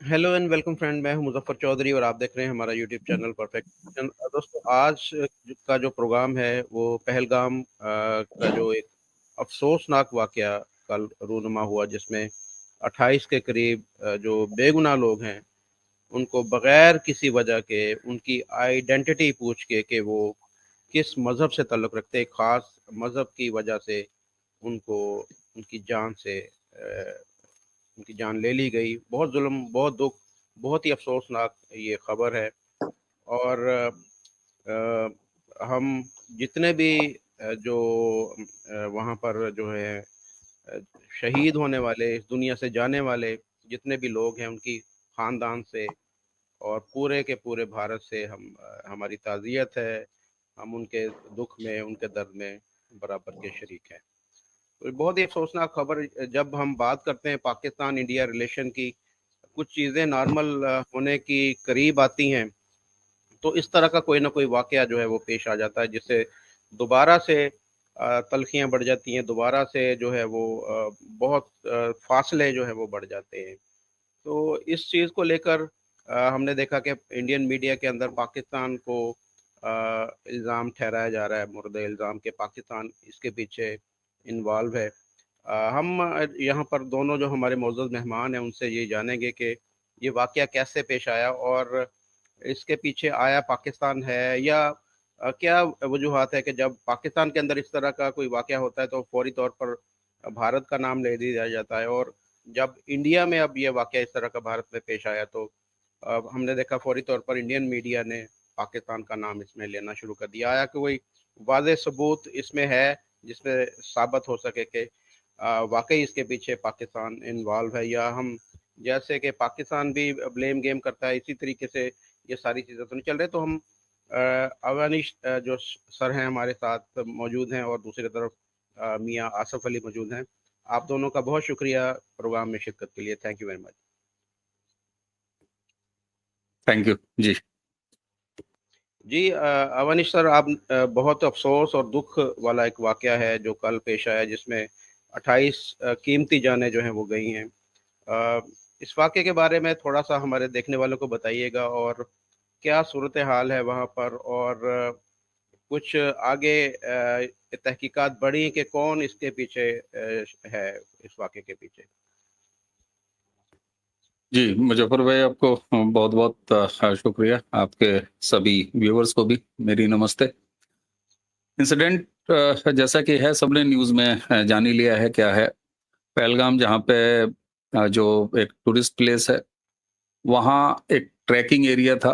Hello and welcome friend. मैं हूं मुजफ्फर चौधरी और आप देख रहे हैं हमारा यूट्यूब चैनल परफेक्ट किचन। दोस्तों, आज का जो प्रोग्राम है वो पहलगाम का जो एक अफसोसनाक वाकया कल रूनुमा हुआ, जिसमें 28 के करीब जो बेगुनाह लोग हैं उनको बगैर किसी वजह के उनकी आइडेंटिटी पूछ के वो किस मज़हब से ताल्लुक़ रखते हैं, ख़ास मज़हब की वजह से उनको उनकी जान से उनकी जान ले ली गई। बहुत जुल्म, बहुत दुख, बहुत ही अफसोसनाक ये खबर है। और हम जितने भी जो वहाँ पर जो है अ, शहीद होने वाले, इस दुनिया से जाने वाले जितने भी लोग हैं, उनकी ख़ानदान से और पूरे के पूरे भारत से हमारी ताज़ियत है। हम उनके दुख में, उनके दर्द में बराबर के शरीक हैं। तो बहुत ही अफसोसनाक खबर। जब हम बात करते हैं पाकिस्तान इंडिया रिलेशन की, कुछ चीज़ें नॉर्मल होने की करीब आती हैं, तो इस तरह का कोई ना कोई वाकया जो है वो पेश आ जाता है, जिससे दोबारा से तलखियाँ बढ़ जाती हैं, दोबारा से जो है वो बहुत फासले जो है वो बढ़ जाते हैं। तो इस चीज़ को लेकर हमने देखा कि इंडियन मीडिया के अंदर पाकिस्तान को इल्ज़ाम ठहराया जा रहा है, मुर्द इल्ज़ाम के पाकिस्तान इसके पीछे इन्वॉल्व है। हम यहाँ पर दोनों जो हमारे मौजूद मेहमान हैं उनसे ये जानेंगे कि ये वाक़या कैसे पेश आया और इसके पीछे आया पाकिस्तान है, या क्या वजूहात है कि जब पाकिस्तान के अंदर इस तरह का कोई वाक़या होता है तो फौरी तौर पर भारत का नाम ले दिया जाता है, और जब इंडिया में अब ये वाक़या इस तरह का भारत में पेश आया तो अब हमने देखा फौरी तौर पर इंडियन मीडिया ने पाकिस्तान का नाम इसमें लेना शुरू कर दिया। आया कि कोई वाज़ेह सबूत इसमें है जिसमें साबित हो सके कि वाक़ई इसके पीछे पाकिस्तान इन्वॉल्व है, या हम जैसे कि पाकिस्तान भी ब्लेम गेम करता है, इसी तरीके से ये सारी चीज़ें तो नहीं चल रही। तो हम अवानिश जो सर हैं हमारे साथ मौजूद हैं, और दूसरी तरफ मियाँ आसफ अली मौजूद हैं। आप दोनों का बहुत शुक्रिया प्रोग्राम में शिरकत के लिए। Thank you very much. Thank you जी। जी अवनीश सर, आप बहुत अफसोस और दुख वाला एक वाक़या है जो कल पेश आया, जिसमें 28 कीमती जानें जो हैं वो गई हैं। अ, इस वाक़ये के बारे में थोड़ा-सा हमारे देखने वालों को बताइएगा, और क्या सूरत हाल है वहाँ पर, और कुछ आगे तहकीकात बढ़ी कि कौन इसके पीछे है, इस वाक़ये के पीछे? जी, मुज़फ़्फ़र भाई, आपको बहुत-बहुत शुक्रिया। आपके सभी व्यूअर्स को भी मेरी नमस्ते। इंसिडेंट जैसा कि है, सबने न्यूज़ में जान ही लिया है क्या है। पहलगाम, जहाँ पे जो एक टूरिस्ट प्लेस है, वहाँ एक ट्रैकिंग एरिया था।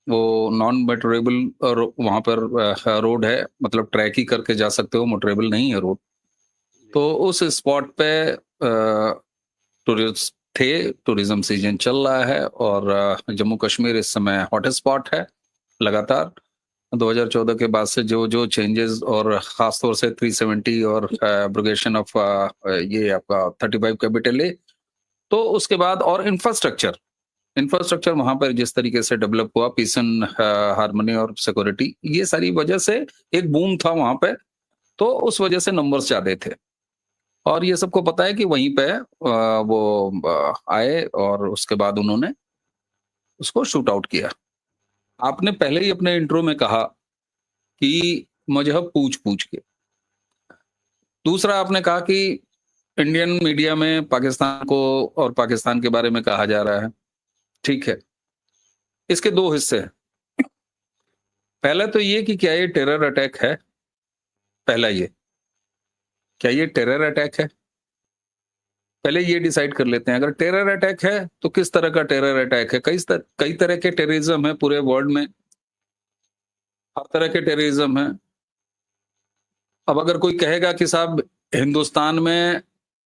वो नॉन मोटरेबल वहाँ पर रोड है, मतलब ट्रैक ही करके जा सकते हो, मोटरेबल नहीं है रोड। जी। तो उस स्पॉट पे टूरिस्ट थे, टूरिज्म सीजन चल रहा है और जम्मू कश्मीर इस समय हॉट स्पॉट है लगातार। 2014 के बाद से जो जो चेंजेस, और खास तौर से 370 और एब्रोगेशन ऑफ ये आपका 35 कैपिटल ए, तो उसके बाद और इंफ्रास्ट्रक्चर इंफ्रास्ट्रक्चर वहां पर जिस तरीके से डेवलप हुआ, पीस एंड हार्मनी और सिक्योरिटी, ये सारी वजह से एक बूम था वहां पे। तो उस वजह से नंबर्स ज्यादा थे, और ये सबको पता है कि वहीं पे वो आए और उसके बाद उन्होंने उसको शूट आउट किया। आपने पहले ही अपने इंट्रो में कहा कि मजहब पूछ पूछ के। दूसरा, आपने कहा कि इंडियन मीडिया में पाकिस्तान को और पाकिस्तान के बारे में कहा जा रहा है। ठीक है, इसके दो हिस्से हैं। पहला तो ये कि क्या ये टेरर अटैक है। पहला ये, क्या ये टेरर अटैक है, पहले ये डिसाइड कर लेते हैं। अगर टेरर अटैक है तो किस तरह का टेरर अटैक है। कई तरह के टेररिज्म है पूरे वर्ल्ड में, हर तरह के टेररिज्म है। अब अगर कोई कहेगा कि साहब हिंदुस्तान में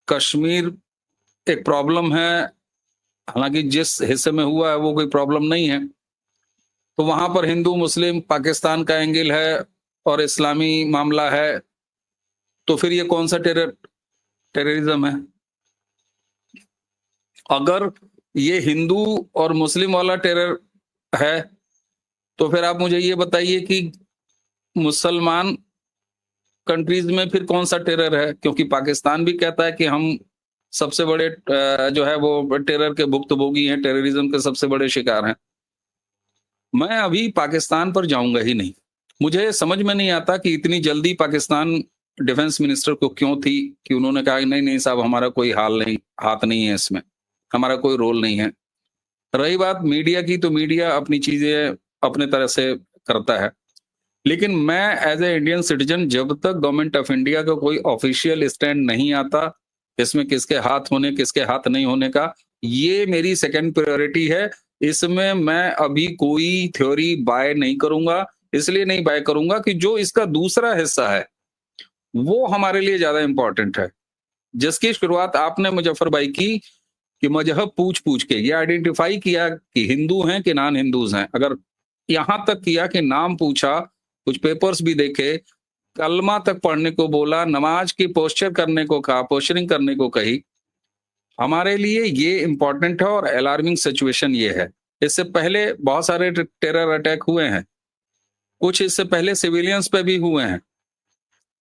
कश्मीर एक प्रॉब्लम है, हालांकि जिस हिस्से में हुआ है वो कोई प्रॉब्लम नहीं है, तो वहां पर हिंदू मुस्लिम पाकिस्तान का एंगल है और इस्लामी मामला है, तो फिर ये कौन सा टेररिज्म है। अगर ये हिंदू और मुस्लिम वाला टेरर है, तो फिर आप मुझे ये बताइए कि मुसलमान कंट्रीज में फिर कौन सा टेरर है, क्योंकि पाकिस्तान भी कहता है कि हम सबसे बड़े जो है वो टेरर के भुक्तभोगी हैं, टेररिज्म के सबसे बड़े शिकार हैं। मैं अभी पाकिस्तान पर जाऊंगा ही नहीं। मुझे समझ में नहीं आता कि इतनी जल्दी पाकिस्तान डिफेंस मिनिस्टर को क्यों थी कि उन्होंने कहा कि नहीं नहीं साहब, हमारा कोई हाथ नहीं है इसमें, हमारा कोई रोल नहीं है। रही बात मीडिया की, तो मीडिया अपनी चीजें अपने तरह से करता है, लेकिन मैं एज ए इंडियन सिटीजन, जब तक गवर्नमेंट ऑफ इंडिया का कोई ऑफिशियल स्टैंड नहीं आता इसमें किसके हाथ होने किसके हाथ नहीं होने का, ये मेरी सेकंड प्रायोरिटी है। इसमें मैं अभी कोई थ्योरी बाय नहीं करूंगा। इसलिए नहीं बाय करूंगा कि जो इसका दूसरा हिस्सा है वो हमारे लिए ज्यादा इंपॉर्टेंट है, जिसकी शुरुआत आपने मुजफ्फर भाई की कि मजहब पूछ पूछ के ये आइडेंटिफाई किया कि हिंदू हैं कि नॉन हिंदूज हैं। अगर यहां तक किया कि नाम पूछा, कुछ पेपर्स भी देखे, कलमा तक पढ़ने को बोला, नमाज की पोस्चर करने को कहा, पोस्चरिंग करने को कही, हमारे लिए ये इंपॉर्टेंट है। और अलार्मिंग सिचुएशन ये है। इससे पहले बहुत सारे टेरर अटैक हुए हैं, कुछ इससे पहले सिविलियंस पे भी हुए हैं,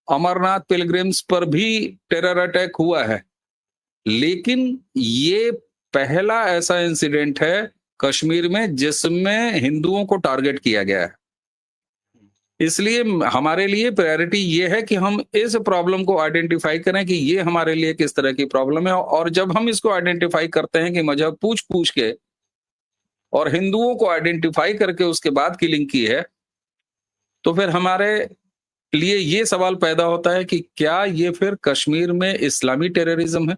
अमरनाथ पिलग्रिम्स पर भी टेरर अटैक हुआ है, लेकिन ये पहला ऐसा इंसिडेंट है कश्मीर में जिसमें हिंदुओं को टारगेट किया गया है। इसलिए हमारे लिए प्रायोरिटी ये है कि हम इस प्रॉब्लम को आइडेंटिफाई करें कि ये हमारे लिए किस तरह की प्रॉब्लम है। और जब हम इसको आइडेंटिफाई करते हैं कि मजहब पूछ पूछ के और हिंदुओं को आइडेंटिफाई करके उसके बाद किलिंग की है, तो फिर हमारे लिए ये सवाल पैदा होता है कि क्या ये फिर कश्मीर में इस्लामी टेररिज्म है।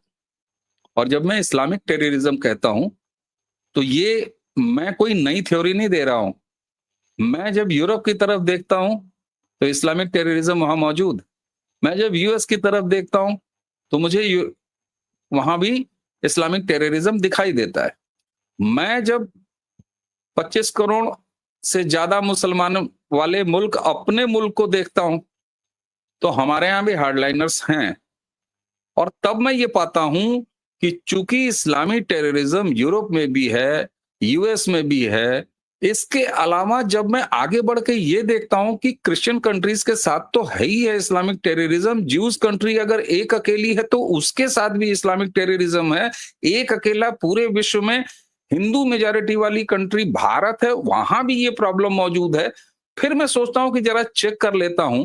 और जब मैं इस्लामिक टेररिज्म कहता हूं तो ये मैं कोई नई थ्योरी नहीं दे रहा हूं। मैं जब यूरोप की तरफ देखता हूं तो इस्लामिक टेररिज्म वहां मौजूद। मैं जब यूएस की तरफ देखता हूं तो मुझे वहां भी इस्लामिक टेररिज्म दिखाई देता है। मैं जब 25 करोड़ से ज्यादा मुसलमान वाले मुल्क अपने मुल्क को देखता हूं तो हमारे यहां भी हार्डलाइनर्स हैं। और तब मैं ये पाता हूं कि चूंकि इस्लामी टेररिज्म यूरोप में भी है, यूएस में भी है, इसके अलावा जब मैं आगे बढ़ के ये देखता हूं कि क्रिश्चियन कंट्रीज के साथ तो है ही है इस्लामिक टेररिज्म। ज्यूज कंट्री अगर एक अकेली है तो उसके साथ भी इस्लामिक टेररिज्म है। एक अकेला पूरे विश्व में हिंदू मेजॉरिटी वाली कंट्री भारत है, वहां भी ये प्रॉब्लम मौजूद है। फिर मैं सोचता हूं कि जरा चेक कर लेता हूं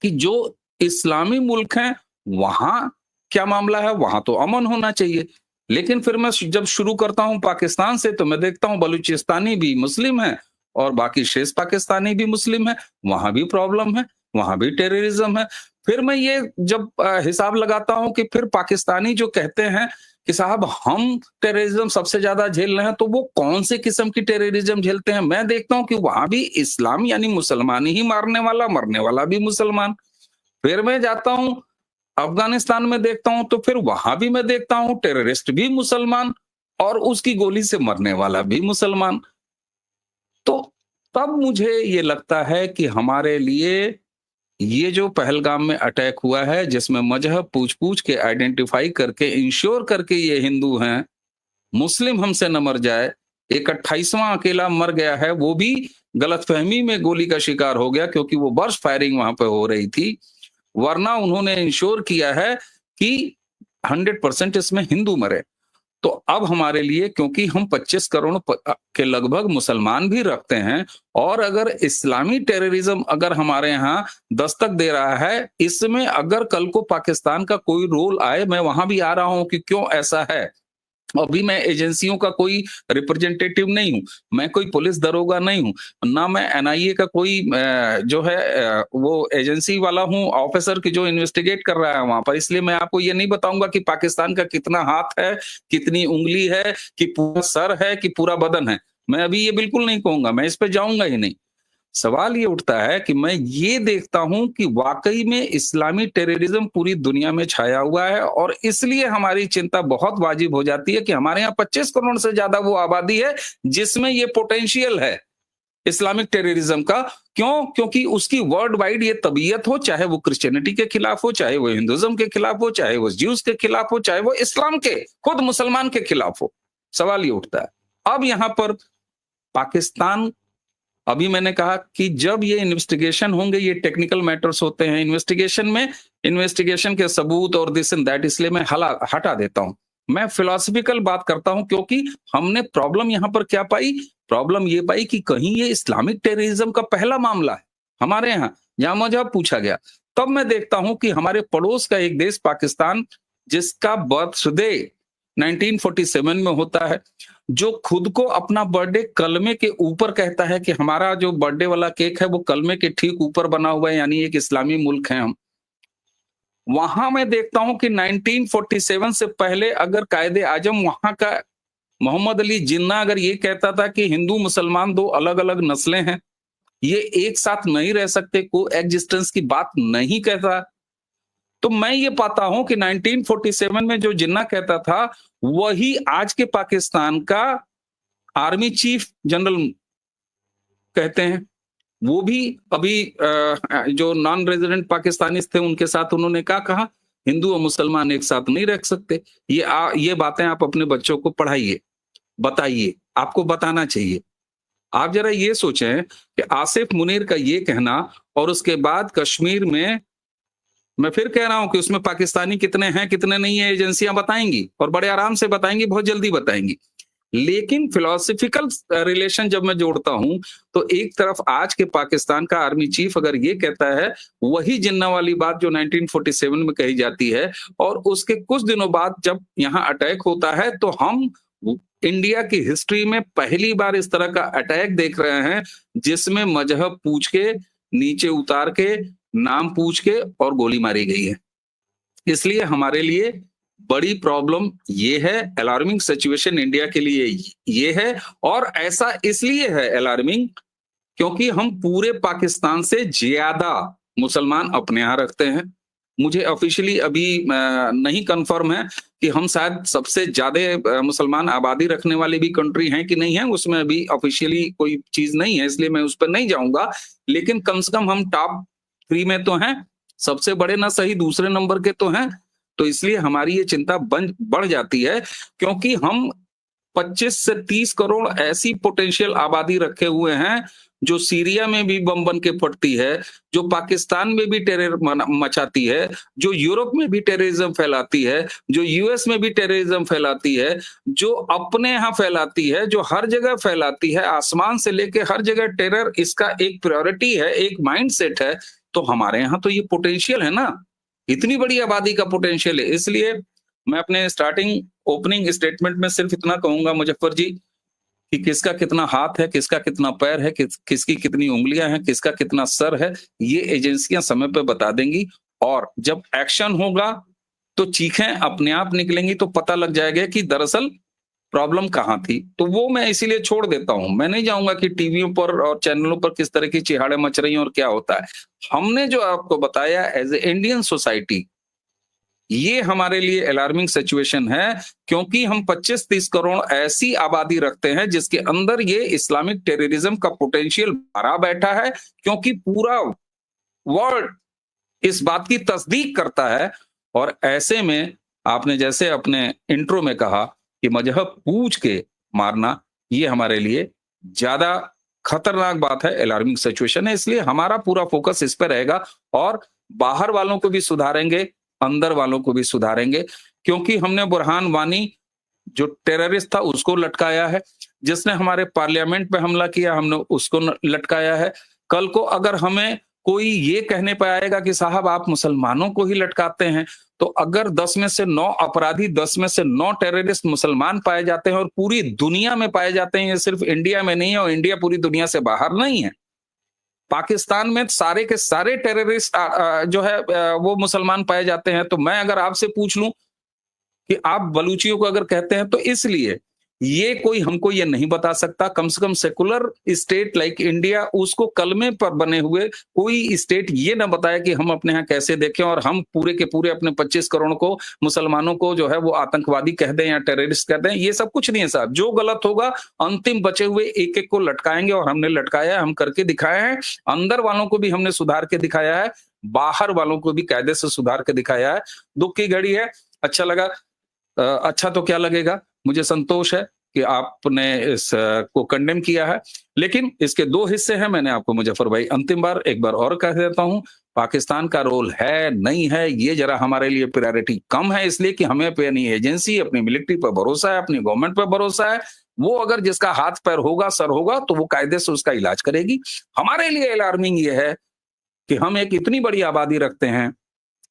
कि जो इस्लामी मुल्क हैं वहां क्या मामला है, वहां तो अमन होना चाहिए। लेकिन फिर मैं जब शुरू करता हूं पाकिस्तान से तो मैं देखता हूं बलूचिस्तानी भी मुस्लिम है और बाकी शेष पाकिस्तानी भी मुस्लिम है, वहां भी प्रॉब्लम है, वहां भी टेररिज्म है। फिर मैं ये जब हिसाब लगाता हूं कि फिर पाकिस्तानी जो कहते हैं कि साहब हम टेररिज्म सबसे ज्यादा झेल रहे हैं, तो वो कौन से किस्म की टेररिज्म झेलते हैं। मैं देखता हूं कि वहां भी इस्लाम यानी मुसलमान ही मारने वाला, मरने वाला भी मुसलमान। फिर मैं जाता हूं अफगानिस्तान में देखता हूं तो फिर वहां भी मैं देखता हूं टेररिस्ट भी मुसलमान और उसकी गोली से मरने वाला भी मुसलमान। तो तब मुझे ये लगता है कि हमारे लिए ये जो पहलगाम में अटैक हुआ है, जिसमें मजहब पूछ पूछ के आइडेंटिफाई करके इंश्योर करके ये हिंदू हैं, मुस्लिम हमसे न मर जाए। एक 28वां अकेला मर गया है, वो भी गलतफहमी में गोली का शिकार हो गया क्योंकि वो बर्स्ट फायरिंग वहां पर हो रही थी, वरना उन्होंने इंश्योर किया है कि 100% इसमें हिंदू मरे। तो अब हमारे लिए, क्योंकि हम 25 करोड़ के लगभग मुसलमान भी रखते हैं, और अगर इस्लामी टेररिज्म अगर हमारे यहाँ दस्तक दे रहा है, इसमें अगर कल को पाकिस्तान का कोई रोल आए, मैं वहां भी आ रहा हूं कि क्यों ऐसा है। अभी मैं एजेंसियों का कोई रिप्रेजेंटेटिव नहीं हूं, मैं कोई पुलिस दरोगा नहीं हूं, ना मैं एनआईए का कोई जो है वो एजेंसी वाला हूं, ऑफिसर की जो इन्वेस्टिगेट कर रहा है वहां पर। इसलिए मैं आपको ये नहीं बताऊंगा कि पाकिस्तान का कितना हाथ है, कितनी उंगली है, कि पूरा सर है, कि पूरा बदन है। मैं अभी ये बिल्कुल नहीं कहूंगा, मैं इस पर जाऊंगा ही नहीं। सवाल ये उठता है कि मैं ये देखता हूं कि वाकई में इस्लामी टेररिज्म पूरी दुनिया में छाया हुआ है, और इसलिए हमारी चिंता बहुत वाजिब हो जाती है कि हमारे यहाँ 25 करोड़ से ज्यादा वो आबादी है जिसमें ये पोटेंशियल है इस्लामिक टेररिज्म का। क्यों? क्योंकि उसकी वर्ल्ड वाइड ये तबीयत हो, चाहे वो क्रिश्चियनिटी के खिलाफ हो, चाहे वो हिंदुज्म के खिलाफ हो, चाहे वो ज्यूज के खिलाफ हो, चाहे वो इस्लाम के खुद मुसलमान के खिलाफ हो। सवाल ये उठता है। अब यहां पर पाकिस्तान अभी मैंने कहा कि जब ये इन्वेस्टिगेशन होंगे, ये टेक्निकल मैटर्स होते हैं, इन्वेस्टिगेशन में इन्वेस्टिगेशन के सबूत और दिस एंड दैट, इसलिए मैं हटा देता हूं। मैं फिलोसफिकल बात करता हूं, क्योंकि हमने प्रॉब्लम यहां पर क्या पाई, प्रॉब्लम ये पाई कि कहीं ये इस्लामिक टेररिज्म का पहला मामला है हमारे यहाँ जहां मजहब पूछा गया। तब मैं देखता हूं कि हमारे पड़ोस का एक देश पाकिस्तान, जिसका बर्थडे 1947 में होता है, जो खुद को अपना बर्थडे कलमे के ऊपर कहता है कि हमारा जो बर्थडे वाला केक है वो कलमे के ठीक ऊपर बना हुआ है, यानी एक इस्लामी मुल्क है हम। वहां मैं देखता हूं कि 1947 से पहले अगर कायदे आजम वहां का मोहम्मद अली जिन्ना अगर ये कहता था कि हिंदू मुसलमान दो अलग अलग नस्लें हैं, ये एक साथ नहीं रह सकते, को एग्जिस्टेंस की बात नहीं कहता, तो मैं ये पाता हूं कि 1947 में जो जिन्ना कहता था वही आज के पाकिस्तान का आर्मी चीफ जनरल कहते हैं। वो भी अभी जो नॉन रेजिडेंट पाकिस्तानी थे उनके साथ उन्होंने क्या कहा, हिंदू और मुसलमान एक साथ नहीं रह सकते। ये बातें आप अपने बच्चों को पढ़ाइए, बताइए, आपको बताना चाहिए। आप जरा ये सोचें कि आसिफ मुनीर का ये कहना, और उसके बाद कश्मीर में, मैं फिर कह रहा हूं कि उसमें पाकिस्तानी कितने हैं कितने नहीं है एजेंसियां बताएंगी, और बड़े आराम से बताएंगी, बहुत जल्दी बताएंगी। लेकिन फिलोसफिकल रिलेशन जब मैं जोड़ता हूं, तो एक तरफ आज के पाकिस्तान का आर्मी चीफ अगर ये कहता है, वही जिन्ना वाली बात जो 1947 में कही जाती है, और उसके कुछ दिनों बाद जब यहाँ अटैक होता है, तो हम इंडिया की हिस्ट्री में पहली बार इस तरह का अटैक देख रहे हैं जिसमें मजहब पूछ के, नीचे उतार के, नाम पूछ के और गोली मारी गई है। इसलिए हमारे लिए बड़ी प्रॉब्लम ये है, अलार्मिंग सिचुएशन इंडिया के लिए ये है। और ऐसा इसलिए है अलार्मिंग क्योंकि हम पूरे पाकिस्तान से ज्यादा मुसलमान अपने यहाँ रखते हैं। मुझे ऑफिशियली अभी नहीं कंफर्म है कि हम शायद सबसे ज्यादा मुसलमान आबादी रखने वाली भी कंट्री हैं कि नहीं है, उसमें अभी ऑफिशियली कोई चीज नहीं है, इसलिए मैं उस पर नहीं जाऊंगा। लेकिन कम से कम हम टॉप 3 में तो हैं, सबसे बड़े ना सही दूसरे नंबर के तो हैं। तो इसलिए हमारी ये चिंता बढ़ जाती है, क्योंकि हम 25 से 30 करोड़ ऐसी पोटेंशियल आबादी रखे हुए हैं जो सीरिया में भी बम बन के फटती है, जो पाकिस्तान में भी टेरर मचाती है, जो यूरोप में भी टेररिज्म फैलाती है, जो यूएस में भी टेररिज्म फैलाती है, जो अपने यहाँ फैलाती है, जो हर जगह फैलाती है, आसमान से लेके हर जगह टेरर इसका एक प्रायोरिटी है, एक माइंडसेट है। तो हमारे यहाँ तो ये पोटेंशियल है ना, इतनी बड़ी आबादी का पोटेंशियल है। इसलिए मैं अपने स्टार्टिंग ओपनिंग स्टेटमेंट में सिर्फ इतना कहूंगा मुजफ्फर जी कि किसका कितना हाथ है, किसका कितना पैर है, किसकी कितनी उंगलियां हैं, किसका कितना सर है, ये एजेंसियां समय पे बता देंगी। और जब एक्शन होगा तो चीखें अपने आप निकलेंगी, तो पता लग जाएगा कि दरअसल प्रॉब्लम कहाँ थी। तो वो मैं इसीलिए छोड़ देता हूं, मैं नहीं जाऊंगा कि टीवियों पर और चैनलों पर किस तरह की चिहाड़े मच रही हैं और क्या होता है। हमने जो आपको बताया एज ए इंडियन सोसाइटी, ये हमारे लिए अलार्मिंग सिचुएशन है, क्योंकि हम 25-30 करोड़ ऐसी आबादी रखते हैं जिसके अंदर ये इस्लामिक टेररिज्म का पोटेंशियल भरा बैठा है, क्योंकि पूरा वर्ल्ड इस बात की तस्दीक करता है। और ऐसे में आपने जैसे अपने इंट्रो में कहा कि मजहब पूछ के मारना, ये हमारे लिए ज्यादा खतरनाक बात है, अलार्मिंग सिचुएशन है। इसलिए हमारा पूरा फोकस इस पर रहेगा, और बाहर वालों को भी सुधारेंगे, अंदर वालों को भी सुधारेंगे। क्योंकि हमने बुरहान वानी जो टेररिस्ट था उसको लटकाया है, जिसने हमारे पार्लियामेंट पे हमला किया हमने उसको लटकाया है। कल को अगर हमें कोई ये कहने पर आएगा कि साहब आप मुसलमानों को ही लटकाते हैं, तो अगर 10 में से 9 अपराधी, 10 में से 9 टेररिस्ट मुसलमान पाए जाते हैं और पूरी दुनिया में पाए जाते हैं, ये सिर्फ इंडिया में नहीं है, और इंडिया पूरी दुनिया से बाहर नहीं है, पाकिस्तान में सारे के सारे टेररिस्ट जो है वो मुसलमान पाए जाते हैं। तो मैं अगर आपसे पूछ लूं कि आप बलूचियों को अगर कहते हैं, तो इसलिए ये कोई हमको ये नहीं बता सकता, कम से कम सेकुलर स्टेट लाइक इंडिया, उसको कलमे पर बने हुए कोई स्टेट ये ना बताए कि हम अपने यहाँ कैसे देखें, और हम पूरे के पूरे अपने 25 करोड़ को मुसलमानों को जो है वो आतंकवादी कह दें या टेररिस्ट कह दें। ये सब कुछ नहीं है साहब, जो गलत होगा अंतिम बचे हुए एक एक को लटकाएंगे, और हमने लटकाया है, हम करके दिखाए हैं। अंदर वालों को भी हमने सुधार के दिखाया है, बाहर वालों को भी कायदे से सुधार के दिखाया है। दुख की घड़ी है, अच्छा लगा, अच्छा तो क्या लगेगा, मुझे संतोष है कि आपने इस को कंडेम किया है, लेकिन इसके दो हिस्से हैं। मैंने आपको मुजफ्फर भाई अंतिम बार एक बार और कह देता हूं, पाकिस्तान का रोल है नहीं है ये जरा हमारे लिए प्रायोरिटी कम है, इसलिए कि हमें अपनी एजेंसी, अपनी मिलिट्री पर भरोसा है, अपनी गवर्नमेंट पर भरोसा है। वो अगर जिसका हाथ पैर होगा, सर होगा, तो वो कायदे से उसका इलाज करेगी। हमारे लिए अलार्मिंग ये है कि हम एक इतनी बड़ी आबादी रखते हैं,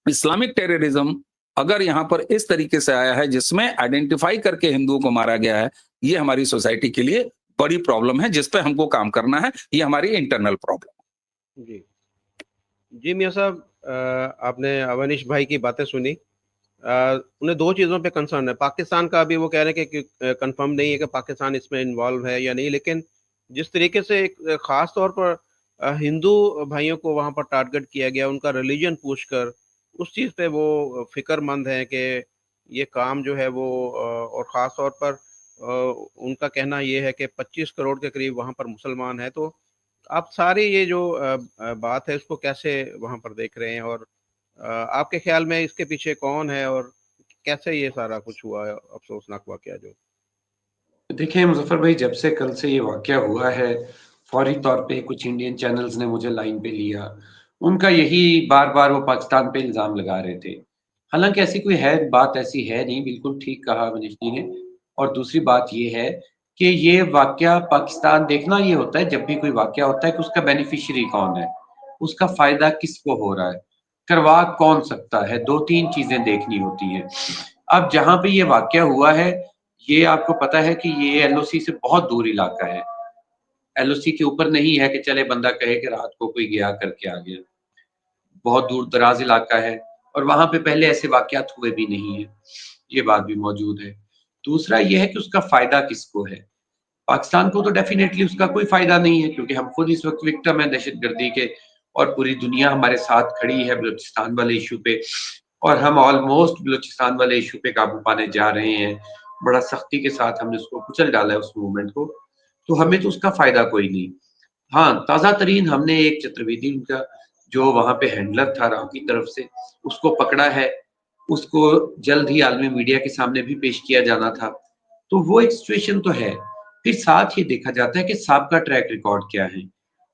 इस्लामिक टेररिज्म अगर यहां पर इस तरीके से आया है जिसमें आइडेंटिफाई करके हिंदुओं को मारा गया है, ये हमारी सोसाइटी के लिए बड़ी प्रॉब्लम है जिस पे हमको काम करना है। ये हमारी इंटरनल प्रॉब्लम। जी जी मियाँ साहब, आपने अवनीश भाई की बातें सुनी। उन्हें दो चीज़ों पे कंसर्न है। पाकिस्तान का भी वो कह रहे हैं कि कंफर्म नहीं है कि पाकिस्तान इसमें इन्वॉल्व है या नहीं, लेकिन जिस तरीके से एक ख़ास तौर पर हिंदू भाइयों को वहाँ पर टारगेट किया गया, उनका रिलीजन पूछ कर, उस चीज़ पे वो फ़िक्रमंद हैं कि ये काम जो है वो और ख़ास तौर पर उनका कहना ये है कि 25 करोड़ के करीब वहाँ पर मुसलमान हैं। तो आप सारी ये जो बात है इसको कैसे वहाँ पर देख रहे हैं, और आपके ख्याल में इसके पीछे कौन है और कैसे ये सारा कुछ हुआ है, अफसोसनाक वाकया जो? देखिए मुज़फ़्फ़र भाई, जब से कल से ये वाक़या हुआ है, फ़ौरी तौर पे कुछ इंडियन चैनल्स ने मुझे लाइन पे लिया। उनका यही बार-बार वो पाकिस्तान पे इल्ज़ाम लगा रहे थे। हालाँकि ऐसी कोई है बात ऐसी है नहीं, बिल्कुल ठीक कहा मनीष जी ने। और दूसरी बात ये है कि ये वाक़या पाकिस्तान देखना ये होता है जब भी कोई वाक़या होता है कि उसका बेनिफिशियरी कौन है, उसका फ़ायदा किसको हो रहा है, करवा कौन सकता है, 2-3 चीज़ें देखनी होती हैं। अब जहाँ पे ये वाक़या हुआ है, ये आपको पता है कि ये एलओसी से बहुत दूर इलाका है। एलओसी के ऊपर नहीं है कि चले बंदा कहे कि रात को कोई गया करके आ गया। बहुत दूर-दराज़ इलाका है और वहाँ पे पहले ऐसे वाक़यात हुए भी नहीं हैं। ये बात भी मौजूद है। दूसरा ये है कि उसका फ़ायदा किसको है? पाकिस्तान को तो डेफ़िनेटली उसका कोई फ़ायदा नहीं है क्योंकि हम खुद इस वक़्त विक्टिम हैं दहशतगर्दी के और पूरी दुनिया हमारे साथ खड़ी है बलूचिस्तान वाले इश्यू पे और हम ऑलमोस्ट बलूचिस्तान वाले इश्यू पे काबू पाने जा रहे हैं। बड़ा सख्ती के साथ हमने उसको कुचल डाला है उस मूवमेंट को, तो हमें तो उसका फ़ायदा कोई नहीं। हाँ, ताज़ा तरीन हमने एक चतुर्वेदी उनका जो वहाँ पे हैंडलर था राव की तरफ से, उसको पकड़ा है। उसको जल्द ही आलमी मीडिया के सामने भी पेश किया जाना था। तो वो एक सिचुएशन तो है। फिर साथ ये देखा जाता है कि साहब का ट्रैक रिकॉर्ड क्या है।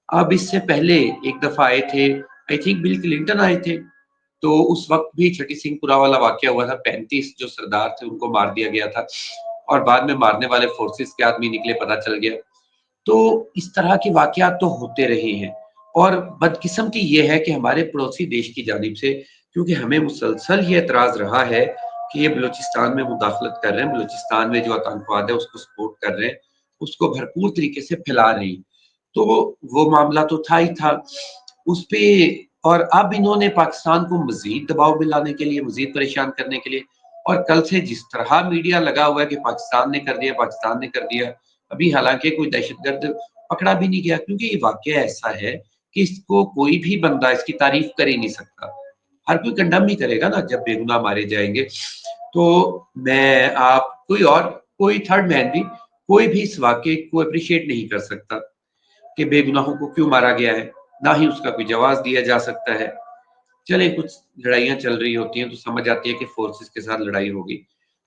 अब इससे पहले एक दफ़ा आए थे, आई थिंक बिल क्लिंटन आए थे, तो उस वक़्त भी छठी सिंहपुरा वाला वाक़या हुआ था, 35 जो सरदार थे उनको मार दिया गया था और बाद में मारने वाले फ़ोर्सेस के आदमी निकले पता चल गया। तो इस तरह के वाक़यात तो होते रहे हैं और बदकिस्मती ये है कि हमारे पड़ोसी देश की जानिब से क्योंकि हमें मुसलसल ये एतराज़ रहा है कि ये बलूचिस्तान में मुदाखलत कर रहे हैं, बलूचिस्तान में जो आतंकवाद है उसको सपोर्ट कर रहे हैं, उसको भरपूर तरीके से फैला रहे हैं। तो वो मामला तो था ही था। उसपे और अब इन्होंने पाकिस्तान को मज़ीद दबाव में लाने के लिए, मज़ीद परेशान करने के लिए और कल से जिस तरह मीडिया लगा हुआ है कि पाकिस्तान ने कर दिया, पाकिस्तान ने कर दिया। अभी हालाँकि कोई दहशतगर्द पकड़ा भी नहीं गया क्योंकि ये वाक़या ऐसा है कि इसको कोई भी बंदा इसकी तारीफ़ कर ही नहीं सकता। हर कोई कंडेम ही करेगा ना जब बेगुनाह मारे जाएँगे। तो मैं आप कोई थर्ड मैन भी कोई भी इस वाक़ये को एप्रिशिएट नहीं कर सकता कि बेगुनाहों को क्यों मारा गया है, ना ही उसका कोई जवाब दिया जा सकता है। चले कुछ लड़ाइयाँ चल रही होती हैं तो समझ आती है कि फ़ोर्सेस के साथ लड़ाई होगी।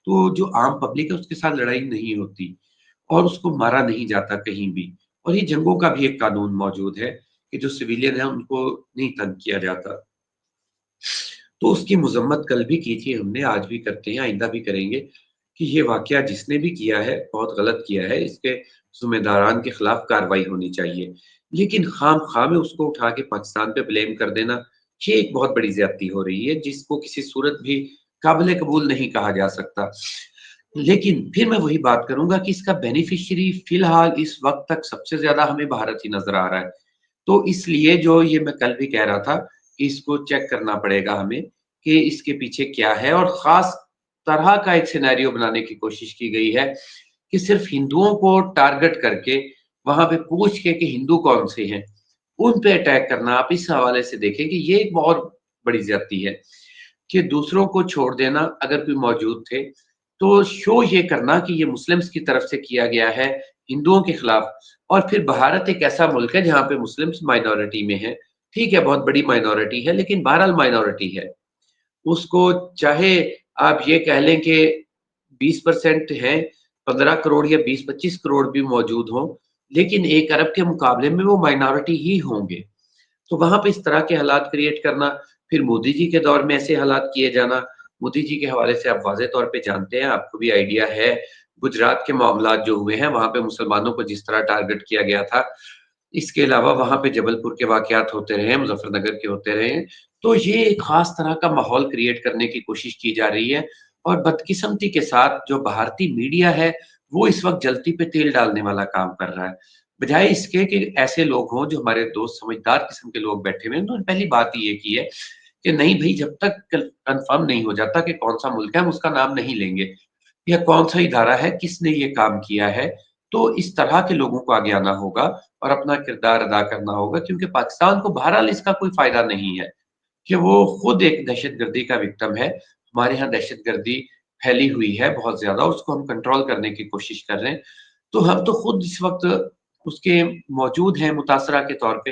तो जो आम पब्लिक है उसके साथ लड़ाई नहीं होती और उसको मारा नहीं जाता कहीं भी। और ये जंगों का भी एक कानून मौजूद है कि जो सिविलियन है उनको नहीं तंग किया जाता। तो उसकी मज़म्मत कल भी की थी हमने, आज भी करते हैं, आइंदा भी करेंगे कि ये वाक़या जिसने भी किया है, बहुत गलत किया है, इसके ज़िम्मेदारान के खिलाफ कार्रवाई होनी चाहिए। लेकिन ख़ाम-ख़ाह में उसको उठा के पाकिस्तान पे ब्लेम कर देना, ये एक बहुत बड़ी ज़्यादती हो रही है, जिसको किसी सूरत भी काबिल कबूल नहीं कहा जा सकता। लेकिन फिर मैं वही बात करूँगा कि इसका बेनिफिशियरी फ़िलहाल इस वक़्त तक सबसे ज़्यादा हमें भारत ही नज़र आ रहा है। तो इसलिए जो ये मैं कल भी कह रहा था कि इसको चेक करना पड़ेगा हमें कि इसके पीछे क्या है और ख़ास तरह का एक सिनेरियो बनाने की कोशिश की गई है कि सिर्फ़ हिंदुओं को टारगेट करके वहाँ पे पूछ के कि हिंदू कौन से हैं, उन पे अटैक करना। आप इस हवाले से देखें कि ये एक बहुत बड़ी ज़्यादती है कि दूसरों को छोड़ देना अगर कोई मौजूद थे, तो शो ये करना कि ये मुस्लिम्स की तरफ से किया गया है हिंदुओं के खिलाफ और फिर भारत एक ऐसा मुल्क है जहाँ पे मुस्लिम्स माइनॉरिटी में हैं। ठीक है, बहुत बड़ी माइनॉरिटी है, लेकिन बहरहाल माइनॉरिटी है। उसको चाहे आप ये कह लें कि 20% हैं, 15 करोड़ या 20-25 करोड़ भी मौजूद हों, लेकिन 1 अरब के मुकाबले में वो माइनॉरिटी ही होंगे। तो वहाँ पे इस तरह के हालात क्रिएट करना, फिर मोदी जी के दौर में ऐसे हालात किए जाना, मोदी जी के हवाले से आप वाज़ेह तौर पे जानते हैं, आपको भी आइडिया है, गुजरात के मामलात जो हुए हैं, वहाँ पे मुसलमानों को जिस तरह टारगेट किया गया था। इसके अलावा वहाँ पे जबलपुर के वाक़यात होते रहे हैं, मुज़फ्फरनगर के होते रहे हैं। तो ये एक ख़ास तरह का माहौल क्रिएट करने की कोशिश की जा रही है और बदकिस्मती के साथ जो भारतीय मीडिया है, वो इस वक़्त जलती पे तेल डालने वाला काम कर रहा है। बजाए इसके कि ऐसे लोग हों जो हमारे दोस्त समझदार किस्म के लोग बैठे हुए हैं, उन्होंने पहली बात ही ये की है कि नहीं भई जब तक कन्फर्म नहीं हो जाता कि कौन-सा मुल्क है, हम उसका नाम नहीं लेंगे या कौन-सा इदारा है, किसने ये काम किया है। तो इस तरह के लोगों को आगे आना होगा और अपना किरदार अदा करना होगा क्योंकि पाकिस्तान को बहरहाल इसका कोई फ़ायदा नहीं है कि वो खुद एक दहशतगर्दी का विक्टिम है। हमारे यहाँ दहशतगर्दी फैली हुई है बहुत ज़्यादा, उसको हम कंट्रोल करने की कोशिश कर रहे हैं। तो हम तो खुद इस वक़्त उसके मौजूद हैं मुतासरा के तौर पे।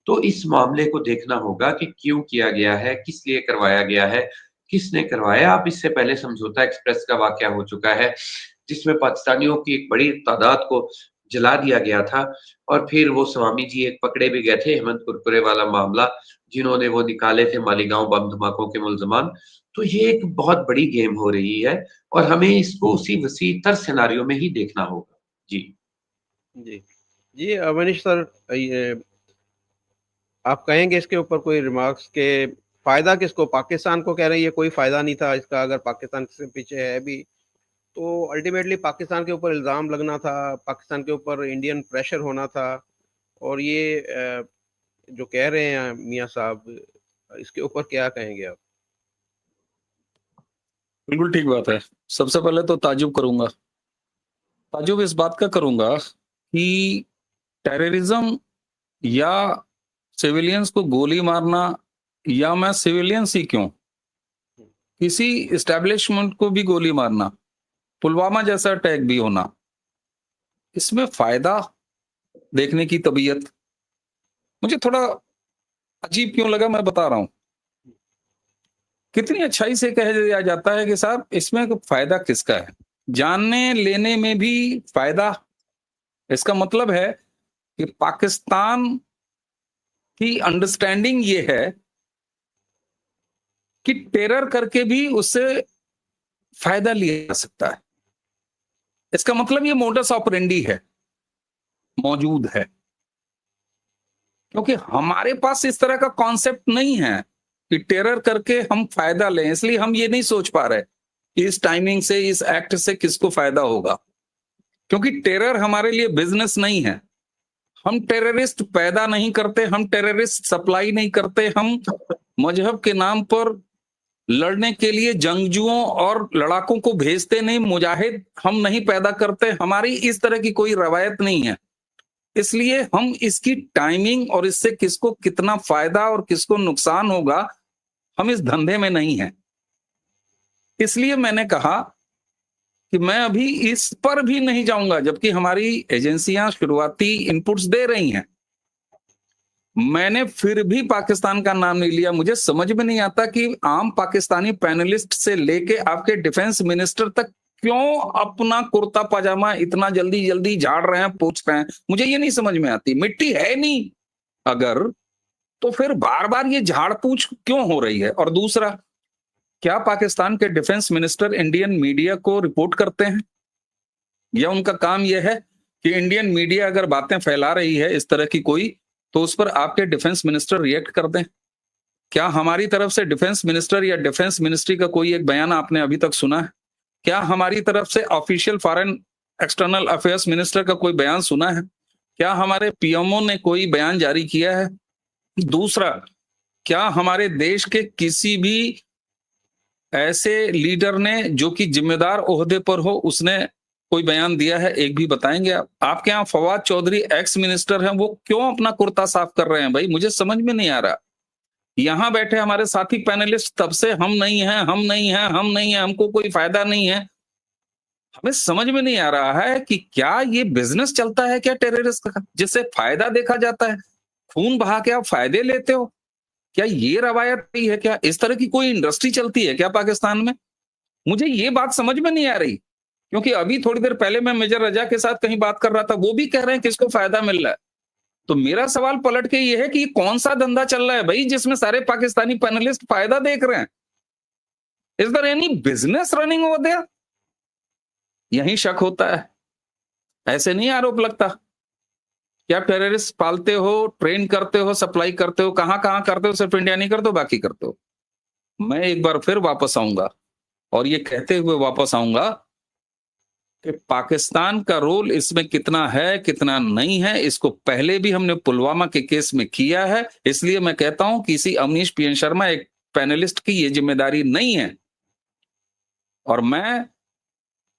तो इस मामले को देखना होगा कि क्यों किया गया है, किस लिए करवाया गया है, किसने करवाया। आप इससे पहले समझौता एक्सप्रेस का वाक़या हो चुका है, जिसमें पाकिस्तानियों की एक बड़ी तादाद को जला दिया गया था और फिर वो स्वामी जी एक पकड़े भी गए थे, हेमंत कुरकुरे वाला मामला, जिन्होंने वो निकाले थे मालीगाँव बम धमाकों के मुल्ज़िमान। तो ये एक बहुत बड़ी गेम हो रही है और हमें इसको उसी वसी तर सिनेरियो में ही देखना होगा। जी। जी। जी, मनीष सर, ये आप कहेंगे इसके ऊपर कोई रिमार्क्स के फ़ायदा किसको? पाकिस्तान को कह रहे हैं ये कोई फ़ायदा नहीं था इसका, अगर पाकिस्तान इसके पीछे है भी, तो अल्टीमेटली पाकिस्तान के ऊपर इल्ज़ाम लगना था, पाकिस्तान के ऊपर इंडियन प्रेशर होना था और ये जो कह रहे हैं मियाँ साहब, इसके ऊपर क्या कहेंगे आप? बिल्कुल ठीक बात है। सबसे पहले तो ताज्जुब करूंगा, ताज्जुब इस बात का करूंगा कि टेररिज्म या सिविलियंस को गोली मारना, या मैं सिविलियंस ही क्यों, किसी इस्टेब्लिशमेंट को भी गोली मारना, पुलवामा जैसा अटैक भी होना, इसमें फायदा देखने की तबीयत मुझे थोड़ा अजीब क्यों लगा, मैं बता रहा हूं। कितनी अच्छाई से कह दिया जाता है कि साहब इसमें फायदा किसका है, जानने लेने में भी फायदा। इसका मतलब है कि पाकिस्तान की अंडरस्टैंडिंग ये है कि टेरर करके भी उससे फायदा लिया जा सकता है। इसका मतलब ये मोडस ऑपरेंडी है, मौजूद है, क्योंकि हमारे पास इस तरह का कॉन्सेप्ट नहीं है कि टेरर करके हम फायदा लें। इसलिए हम ये नहीं सोच पा रहे कि इस टाइमिंग से, इस एक्ट से किसको फायदा होगा, क्योंकि टेरर हमारे लिए बिजनेस नहीं है। हम टेररिस्ट पैदा नहीं करते, हम टेररिस्ट सप्लाई नहीं करते, हम मजहब के नाम पर लड़ने के लिए जंगजुओं और लड़ाकों को भेजते नहीं, मुजाहिद हम नहीं पैदा करते, हमारी इस तरह की कोई रवायत नहीं है। इसलिए हम इसकी टाइमिंग और इससे किसको कितना फायदा और किसको नुकसान होगा, हम इस धंधे में नहीं हैं। इसलिए मैंने कहा कि मैं अभी इस पर भी नहीं जाऊंगा, जबकि हमारी एजेंसियां शुरुआती इनपुट्स दे रही हैं। मैंने फिर भी पाकिस्तान का नाम नहीं लिया। मुझे समझ में नहीं आता कि आम पाकिस्तानी पैनलिस्ट से लेके आपके डिफेंस मिनिस्टर तक क्यों अपना कुर्ता पजामा इतना जल्दी जल्दी झाड़ रहे हैं, पूछ रहे हैं। मुझे ये नहीं समझ में आती। मिट्टी है नहीं अगर, तो फिर बार बार ये झाड़ पूछ क्यों हो रही है? और दूसरा, क्या पाकिस्तान के डिफेंस मिनिस्टर इंडियन मीडिया को रिपोर्ट करते हैं, या उनका काम यह है कि इंडियन मीडिया अगर बातें फैला रही है इस तरह की कोई, तो उस पर आपके डिफेंस मिनिस्टर रिएक्ट कर दें? क्या हमारी तरफ से डिफेंस मिनिस्टर या डिफेंस मिनिस्ट्री का कोई एक बयान आपने अभी तक सुना है? क्या हमारी तरफ से official foreign external affairs minister का कोई बयान सुना है? क्या हमारे पीएमओ ने कोई बयान जारी किया है? दूसरा, क्या हमारे देश के किसी भी ऐसे लीडर ने जो कि जिम्मेदार ओहदे पर हो, उसने कोई बयान दिया है? एक भी बताएंगे आप? आपके यहाँ फवाद चौधरी एक्स मिनिस्टर हैं, वो क्यों अपना कुर्ता साफ कर रहे हैं? भाई मुझे समझ में नहीं आ रहा। यहां बैठे हमारे साथी पैनलिस्ट तब से हम नहीं हैं, हम नहीं हैं, हम नहीं हैं, हमको कोई फायदा नहीं है। हमें समझ में नहीं आ रहा है कि क्या ये बिजनेस चलता है क्या टेररिस्ट का, जिससे फायदा देखा जाता है? खून बहा के आप फायदे लेते हो, क्या ये रवायत रही है? क्या इस तरह की कोई इंडस्ट्री चलती है क्या पाकिस्तान में? मुझे ये बात समझ में नहीं आ रही क्योंकि अभी थोड़ी देर पहले मैं मेजर रजा के साथ कहीं बात कर रहा था, वो भी कह रहे हैं कि इसको फायदा मिल रहा है। तो मेरा सवाल पलट के ये है कि कौन सा धंधा चल रहा है भाई जिसमें सारे पाकिस्तानी पैनलिस्ट फायदा देख रहे हैं? Is there any business running over there? यही शक होता है, ऐसे नहीं आरोप लगता। क्या टेररिस्ट पालते हो, ट्रेन करते हो, सप्लाई करते हो, कहां कहां करते हो? सिर्फ इंडिया नहीं करते हो, बाकी करते हो। मैं एक बार फिर वापस आऊंगा और ये कहते हुए वापस आऊंगा कि पाकिस्तान का रोल इसमें कितना है कितना नहीं है, इसको पहले भी हमने पुलवामा के केस में किया है। इसलिए मैं कहता हूं किसी अवनीश पीएन शर्मा एक पैनलिस्ट की ये जिम्मेदारी नहीं है। और मैं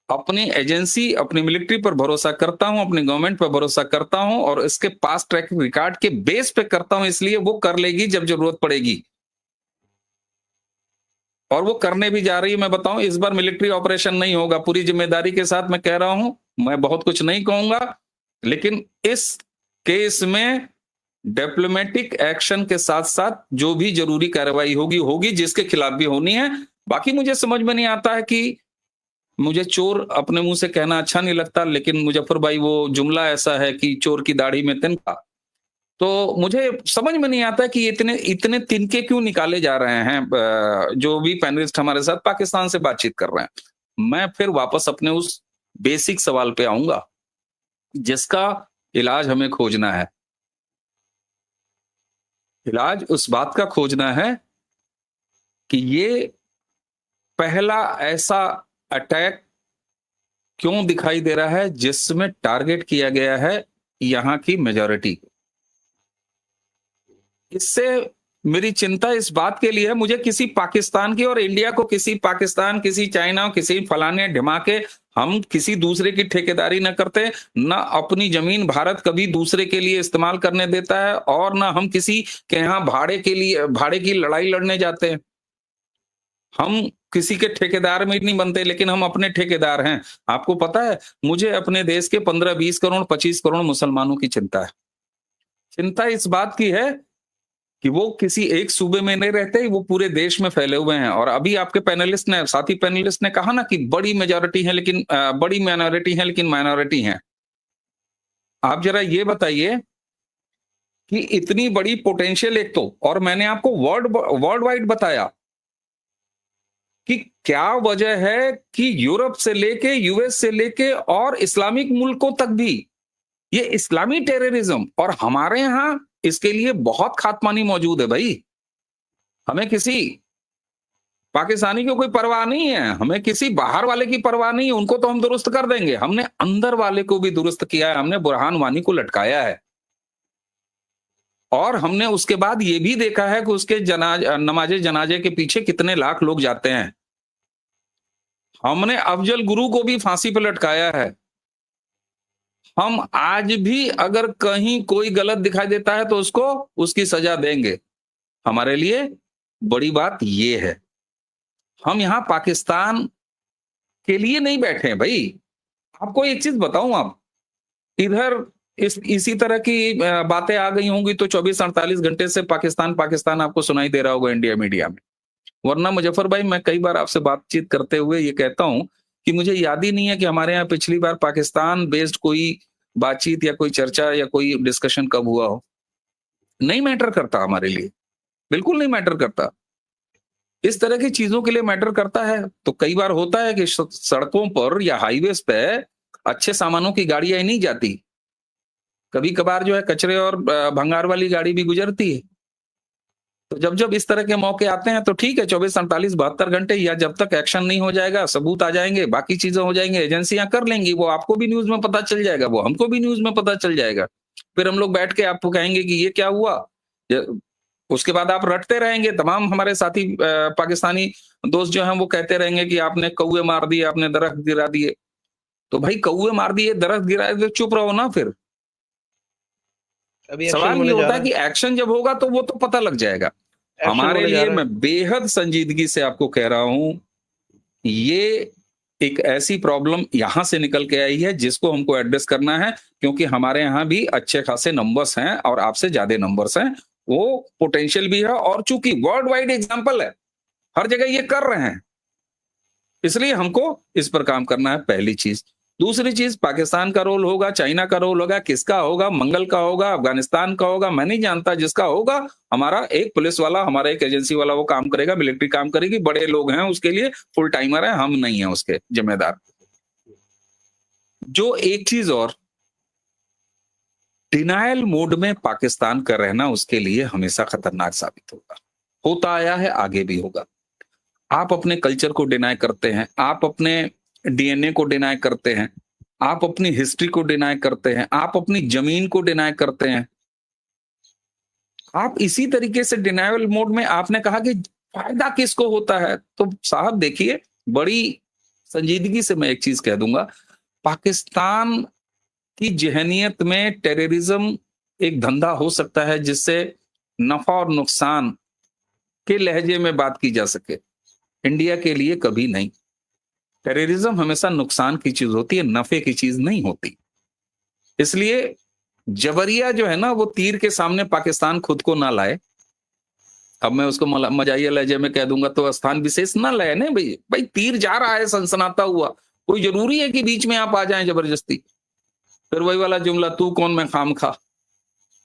अपनी एजेंसी, अपनी मिलिट्री पर भरोसा करता हूं, अपनी गवर्नमेंट पर भरोसा करता हूं और इसके पास ट्रैक रिकॉर्ड के बेस पे करता हूं। इसलिए वो कर लेगी जब जरूरत पड़ेगी, और वो करने भी जा रही है। मैं बताऊं, इस बार मिलिट्री ऑपरेशन नहीं होगा, पूरी जिम्मेदारी के साथ मैं कह रहा हूं। मैं बहुत कुछ नहीं कहूंगा, लेकिन इस केस में डिप्लोमेटिक एक्शन के साथ साथ जो भी जरूरी कार्रवाई होगी होगी, जिसके खिलाफ भी होनी है। बाकी मुझे समझ में नहीं आता है कि, मुझे चोर अपने मुंह से कहना अच्छा नहीं लगता, लेकिन मुजफ्फर भाई वो जुमला ऐसा है कि चोर की दाढ़ी में तिनका, तो मुझे समझ में नहीं आता कि इतने इतने तिनके क्यों निकाले जा रहे हैं जो भी पैनलिस्ट हमारे साथ पाकिस्तान से बातचीत कर रहे हैं। मैं फिर वापस अपने उस बेसिक सवाल पे आऊंगा जिसका इलाज हमें खोजना है। इलाज उस बात का खोजना है कि ये पहला ऐसा अटैक क्यों दिखाई दे रहा है जिसमें टारगेट किया गया है यहां की मेजॉरिटी। इससे मेरी चिंता इस बात के लिए है, मुझे किसी पाकिस्तान की और इंडिया को किसी पाकिस्तान, किसी चाइना, किसी फलाने ढिमाके, हम किसी दूसरे की ठेकेदारी न करते, ना अपनी जमीन भारत कभी दूसरे के लिए इस्तेमाल करने देता है, और ना हम किसी के यहां भाड़े के लिए, भाड़े की लड़ाई लड़ने जाते हैं। हम किसी के ठेकेदार में नहीं बनते, लेकिन हम अपने ठेकेदार हैं। आपको पता है, मुझे अपने देश के 15-20 करोड़ 25 करोड़ मुसलमानों की चिंता है। चिंता इस बात की है कि वो किसी एक सूबे में नहीं रहते, वो पूरे देश में फैले हुए हैं। और अभी आपके पैनलिस्ट ने, साथी पैनलिस्ट ने कहा ना कि बड़ी मेजॉरिटी है लेकिन बड़ी माइनॉरिटी है लेकिन माइनॉरिटी है। आप जरा ये बताइए कि इतनी बड़ी पोटेंशियल एक तो, और मैंने आपको वर्ल्ड वाइड बताया कि क्या वजह है कि यूरोप से लेके, यूएस से लेके और इस्लामिक मुल्कों तक भी ये इस्लामी टेररिज्म, और हमारे यहां इसके लिए बहुत खातमानी मौजूद है भाई। हमें किसी पाकिस्तानी की कोई परवाह नहीं है, हमें किसी बाहर वाले की परवाह नहीं है, उनको तो हम दुरुस्त कर देंगे। हमने अंदर वाले को भी दुरुस्त किया है, हमने बुरहान वानी को लटकाया है, और हमने उसके बाद ये भी देखा है कि उसके नमाजे जनाजे के पीछे कितने लाख लोग जाते हैं। हमने अफजल गुरु को भी फांसी पर लटकाया है। हम आज भी अगर कहीं कोई गलत दिखाई देता है तो उसको उसकी सजा देंगे। हमारे लिए बड़ी बात यह है, हम यहां पाकिस्तान के लिए नहीं बैठे हैं भाई। आपको एक चीज बताऊं, आप इधर इसी तरह की बातें आ गई होंगी तो 24-48 घंटे से पाकिस्तान पाकिस्तान आपको सुनाई दे रहा होगा इंडिया मीडिया में। वरना मुजफ्फर भाई, मैं कई बार आपसे बातचीत करते हुए ये कहता हूं कि मुझे याद ही नहीं है कि हमारे यहाँ पिछली बार पाकिस्तान बेस्ड कोई बातचीत या कोई चर्चा या कोई डिस्कशन कब हुआ हो। नहीं मैटर करता हमारे लिए, बिल्कुल नहीं मैटर करता। इस तरह की चीजों के लिए मैटर करता है तो कई बार होता है कि सड़कों पर या हाईवेज पे अच्छे सामानों की गाड़ियां नहीं जाती, कभी कभार जो है कचरे और भंगार वाली गाड़ी भी गुजरती है। तो जब जब इस तरह के मौके आते हैं तो ठीक है, 24-48-72 घंटे या जब तक एक्शन नहीं हो जाएगा, सबूत आ जाएंगे, बाकी चीजें हो जाएंगे, एजेंसियां कर लेंगी, वो आपको भी न्यूज में पता चल जाएगा, वो हमको भी न्यूज में पता चल जाएगा। फिर हम लोग बैठ के आपको कहेंगे कि ये क्या हुआ। उसके बाद आप रटते रहेंगे, तमाम हमारे साथी पाकिस्तानी दोस्त जो हैं वो कहते रहेंगे कि आपने कौवे मार दिए, आपने दरख्त गिरा दिए। तो भाई कौवे मार दिए, दरख्त गिराए तो चुप रहो ना। फिर सवाल ये होता है कि एक्शन जब होगा तो वो तो पता लग जाएगा। हमारे लिए, मैं बेहद संजीदगी से आपको कह रहा हूं, ये एक ऐसी प्रॉब्लम यहां से निकल के आई है जिसको हमको एड्रेस करना है, क्योंकि हमारे यहां भी अच्छे खासे नंबर्स हैं और आपसे ज्यादा नंबर्स हैं, वो पोटेंशियल भी है, और चूंकि वर्ल्ड वाइड एग्जाम्पल है, हर जगह ये कर रहे हैं। इसलिए हमको इस पर काम करना है, पहली चीज। दूसरी चीज, पाकिस्तान का रोल होगा, चाइना का रोल होगा, किसका होगा, मंगल का होगा, अफगानिस्तान का होगा, मैं नहीं जानता। जिसका होगा, हमारा एक पुलिस वाला, हमारा एक एजेंसी वाला वो काम करेगा, मिलिट्री काम करेगी, बड़े लोग हैं उसके लिए, फुल टाइमर है, हम नहीं है उसके जिम्मेदार। जो एक चीज और, डिनायल मोड में पाकिस्तान का रहना उसके लिए हमेशा खतरनाक साबित होगा, होता आया है, आगे भी होगा। आप अपने कल्चर को डिनाय करते हैं, आप अपने डीएनए को डिनाय करते हैं, आप अपनी हिस्ट्री को डिनाय करते हैं, आप अपनी जमीन को डिनाय करते हैं। आप इसी तरीके से डिनायल मोड में, आपने कहा कि फायदा किसको होता है, तो साहब देखिए, बड़ी संजीदगी से मैं एक चीज कह दूंगा, पाकिस्तान की जहनियत में टेररिज्म एक धंधा हो सकता है जिससे नफा और नुकसान के लहजे में बात की जा सके। इंडिया के लिए कभी नहीं। टेररिज्म हमेशा नुकसान की चीज होती है, नफे की चीज नहीं होती। इसलिए जबरिया जो है ना, वो तीर के सामने पाकिस्तान खुद को ना लाए। अब मैं उसको मजाइया लहजे में कह दूंगा तो स्थान विशेष ना लाए ना भाई। भाई तीर जा रहा है सनसनाता हुआ, कोई जरूरी है कि बीच में आप आ जाएं जबरदस्ती? फिर वही वाला जुमला, तू कौन मैं खाम खा।